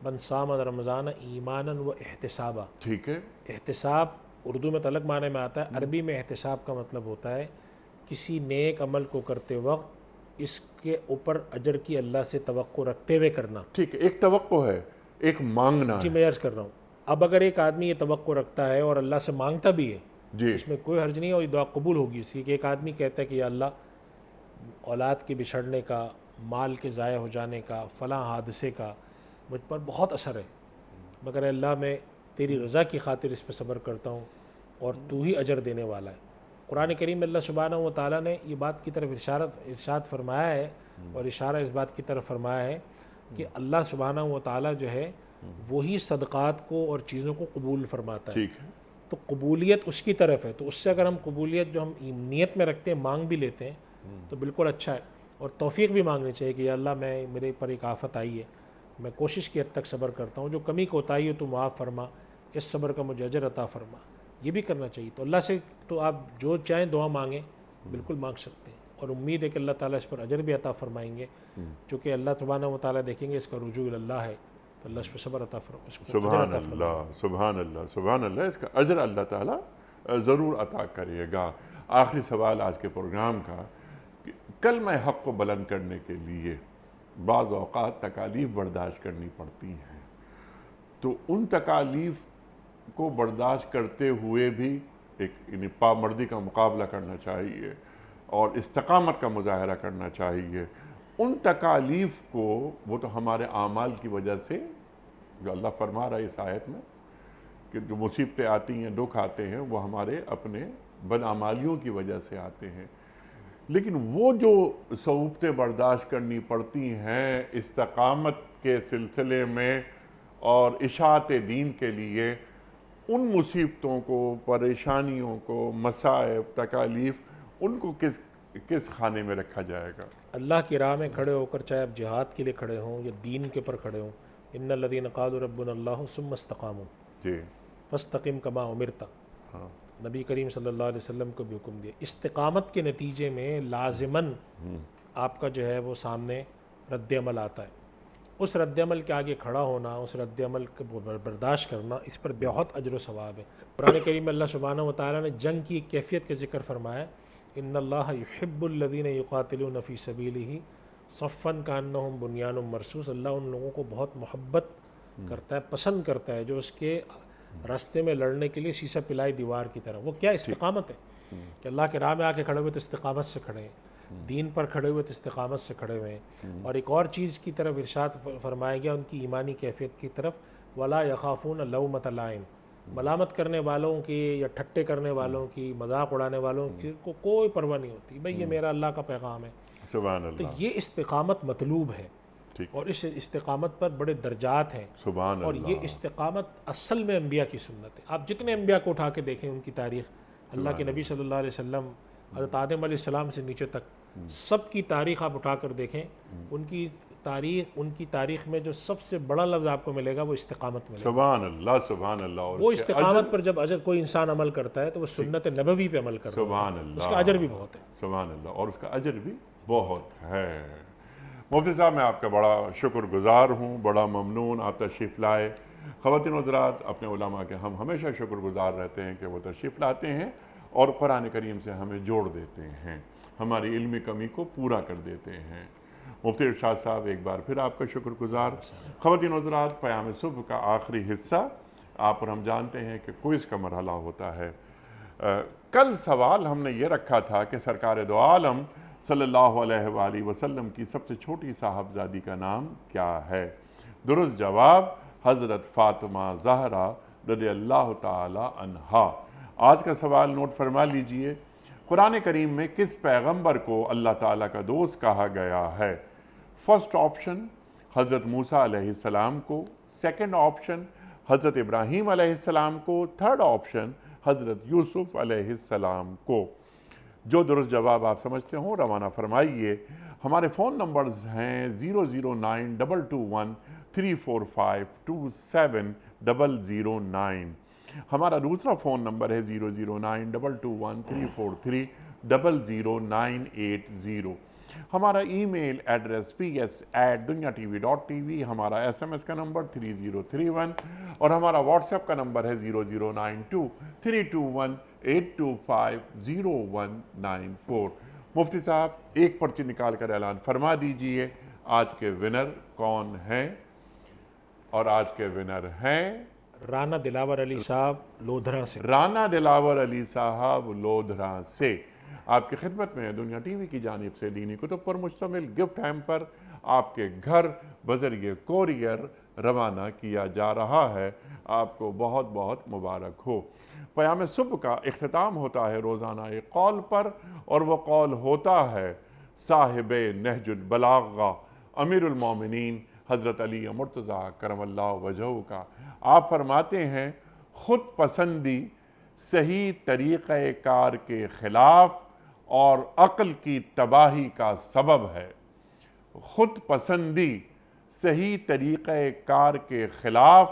बन सामन रमज़ान ईमानन व एहतिसाबा। ठीक है। एहतिसाब उर्दू में तलक माने में आता है, अरबी में एहतिसाब का मतलब होता है किसी नेक अमल को करते वक्त इसके ऊपर अजर की अल्लाह से तवक्को रखते हुए करना। ठीक है, एक तवक्को है, एक मांगना जी है। मैं अर्ज़ कर रहा हूँ, अब अगर एक आदमी ये तवक्को रखता है और अल्लाह से मांगता भी है, जी, इसमें कोई हर्ज नहीं है और ये दुआ कबूल होगी इसकी। कि एक आदमी कहता है कि या अल्लाह औलाद के बिछड़ने का, माल के ज़ाया हो जाने का, फ़लाँ हादसे का मुझ पर बहुत असर है, मगर अल्लाह मैं तेरी रज़ा की खातिर इस पर सब्र करता हूँ और तू ही अजर देने वाला है। कुरान करीम में अल्लाह सुब्हानहू व तआला ने ये बात की तरफ इरशाद फरमाया है, और इशारा इस बात की तरफ फरमाया है कि अल्लाह सुब्हानहू व तआला जो है वही सदक़ात को और चीज़ों को कबूल फरमाता है। ठीक है। तो कबूलियत उसकी तरफ है, तो उससे अगर हम कबूलियत जो हम नीयत में रखते हैं, मांग भी लेते हैं, तो बिल्कुल अच्छा है। और तौफीक भी मांगनी चाहिए कि या अल्लाह मेरे पर एक आफत आई है, मैं कोशिश की हद तक सब्र करता हूँ, जो कमी कोताही हो तो माफ़ फरमा, इस सब्र का मुझे अजर अता फरमा, ये भी करना चाहिए। तो अल्लाह से तो आप जो चाहें दुआ मांगें, बिल्कुल मांग सकते हैं, और उम्मीद है कि अल्लाह ताला इस पर अजर भी अता फरमाएंगे, चूँकि अल्लाह सुब्हानहू व तआला देखेंगे इसका रुजू इल्लाह है, तो अल्लाह इस पर सब्र अता फरमाएंगे। सुभान अल्लाह, सुभान अल्लाह, सुभान अल्लाह। इसका अजर अल्लाह ताला ज़रूर अता करिएगा। आखिरी सवाल आज के प्रोग्राम का, कलमा हक़ को बुलंद करने के लिए बाज़ औक़ात तकालीफ़ बर्दाश्त करनी पड़ती हैं, तो उन तकालीफ़ को बर्दाश्त करते हुए भी एक पामर्दी का मुकाबला करना चाहिए और इस्तिक़ामत का मुज़ाहरा करना चाहिए। उन तकालीफ़ को, वो तो हमारे आमाल की वजह से, जो अल्लाह फरमा रहा है इस आयत में कि जो मुसीबतें आती हैं, दुख आते हैं, वो हमारे अपने बदआमालियों की वजह से आते हैं। लेकिन वो जो सऊबतें बर्दाश्त करनी पड़ती हैं इस्तिकामत के सिलसिले में और इशाअत दीन के लिए, उन मुसीबतों को, परेशानियों को, मसाइब, तकालीफ, उनको किस किस खाने में रखा जाएगा? अल्लाह की राह में खड़े होकर, चाहे आप जिहाद के लिए खड़े हों या दीन के ऊपर खड़े हों, इन्नल लज़ीना क़ालू रब्बुना अल्लाहु सुम्मा इस्तक़ामू जी, फस्तक़िम कमा उमिरता। हाँ, नबी करीम सल्लल्लाहु अलैहि वसल्लम को भी हुक्म दिया। इस्तिकामत के नतीजे में लाजिमन आपका जो है वो सामने रद्द-ए-अमल आता है। उस रद्द-ए-अमल के आगे खड़ा होना, उस रद्द-ए-अमल को बर्दाश्त करना, इस पर बहुत अजर व सवाब है। कुरान करीम में अल्लाह सुब्हानहू व तआला ने जंग की एक कैफियत का जिक्र फरमाया, इन्नल्लाह युहिब्बुल लज़ीना युक़ातिलूना फ़ी सबीलिही सफ़्फ़न कअन्नहुम बुनियानुम मरसूस। अल्लाह उन लोगों को बहुत मोहब्बत करता है, पसंद करता है, जो उसके रास्ते में लड़ने के लिए शीशा पिलाई दीवार की तरह। वो क्या इस्तिकामत है कि अल्लाह के राह में आके खड़े हुए तो इस्तिकामत से खड़े हैं, दीन पर खड़े हुए तो इस्तिकामत से खड़े हुए हैं। और एक और चीज़ की तरफ इरशाद फरमाया गया उनकी ईमानी कैफियत की तरफ, वला यखाफून लौमत लाइम। मलामत करने वालों की या ठट्टे करने वालों की, मजाक उड़ाने वालों की को कोई परवाह नहीं होती। भाई ये मेरा अल्लाह का पैगाम है। सुभान तो अल्लाह। ये इस्तिकामत मतलूब है ठीक, और इस इस्तिकामत पर बड़े दरजात हैं। सुभान और ये अल्लाह। इस्तिकामत असल में अम्बिया की सुन्नत है। आप जितने अम्बिया को उठा के देखें, उनकी तारीख़, अल्लाह के नबी सल्लल्लाहु अलैहि वसल्लम, हज़रत आदम अलैहिस्सलाम से नीचे तक सब की तारीख़ आप उठा कर देखें, उनकी तारीख़ में जो सबसे बड़ा लफ्ज़ आपको मिलेगा वो इस्तिकामत मिलेगा। सुभान अल्लाह, सुभान अल्लाह। और वो उसके इस्तिकामत अजर, पर जब अजर कोई इंसान अमल करता है तो वो सुन्नत नबवी पे अमल करता है, सुभान अल्लाह, उसका अजर भी बहुत है। सुभान अल्लाह, और उसका अजर भी बहुत है। मुफ्ती साहब, मैं आपका बड़ा शुक्रगुजार हूँ, बड़ा ममनून आप तशरीफ़ लाए। ख़वातीन व हज़रात, अपने उलमा के हम हमेशा शुक्रगुजार रहते हैं कि वो तशरीफ़ लाते हैं और कुरान करीम से हमें जोड़ देते हैं, हमारी इल्मी कमी को पूरा कर देते हैं। मुफ्ती इरशाद साहब, एक बार फिर आपका शुक्रगुजार। ख़वातीन व हज़रात, क़याम सुबह का आखिरी हिस्सा आप और हम जानते हैं कि क्विज़ का मरहला होता है। कल सवाल हमने ये रखा था कि सरकार दो आलम सल्लल्लाहु अलैहि वसल्लम की सबसे छोटी साहबजादी का नाम क्या है? दुरुस्त जवाब हज़रत फ़ातिमा ज़हरा रज़ियल्लाहु ताला अन्हा। आज का सवाल नोट फरमा लीजिए। कुरान करीम में किस पैगंबर को अल्लाह ताला का दोस्त कहा गया है? फर्स्ट ऑप्शन हज़रत मूसा अलैहिस्सलाम को, सेकंड ऑप्शन हज़रत इब्राहीम अलैहिस्सलाम को, थर्ड ऑप्शन हज़रत यूसुफ अलैहिस्सलाम को। जो दुरुस्त जवाब आप समझते हो रवाना फरमाइए। हमारे फ़ोन नंबर्स हैं 0092234527009। हमारा दूसरा फ़ोन नंबर है 0092223400980। हमारा ईमेल एड्रेस ps@duniatv.tv। हमारा SMS का नंबर 3031 और हमारा व्हाट्सएप का नंबर है 00923218250194। मुफ्ती साहब, एक पर्ची निकाल कर ऐलान फरमा दीजिए आज के विनर कौन हैं। और आज के विनर हैं राना दिलावर अली साहब लोधरा से। राना दिलावर अली साहब लोधरा से आपकी खिदमत में दुनिया टीवी की जानिब से दीनी कुतुब पर मुश्तमिल गिफ्ट हैम्पर आपके घर बजरिए कोरियर रवाना किया जा रहा है। आपको बहुत बहुत मुबारक हो। क़याम सुबह का इख्तिताम होता है रोज़ाना एक कौल पर, और वह कौल होता है साहिबे नहजुल बलागा अमीरुल मोमिनीन हज़रत अली मुर्तज़ा करमल्लाहु वजहू का। आप फरमाते हैं, ख़ुद पसंदी सही तरीक़े कार के ख़िलाफ़ और अक़ल की तबाही का सबब है। ख़ुद पसंदी सही तरीक़े कार के ख़िलाफ़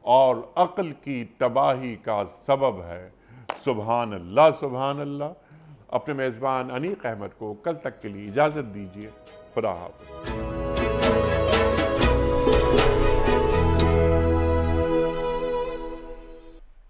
और अक़ल की तबाही का सबब है। सुभान अल्लाह, सुभान अल्लाह। अपने मेज़बान अनीक अहमद को कल तक के लिए इजाज़त दीजिए। खुदा हाफ़िज़।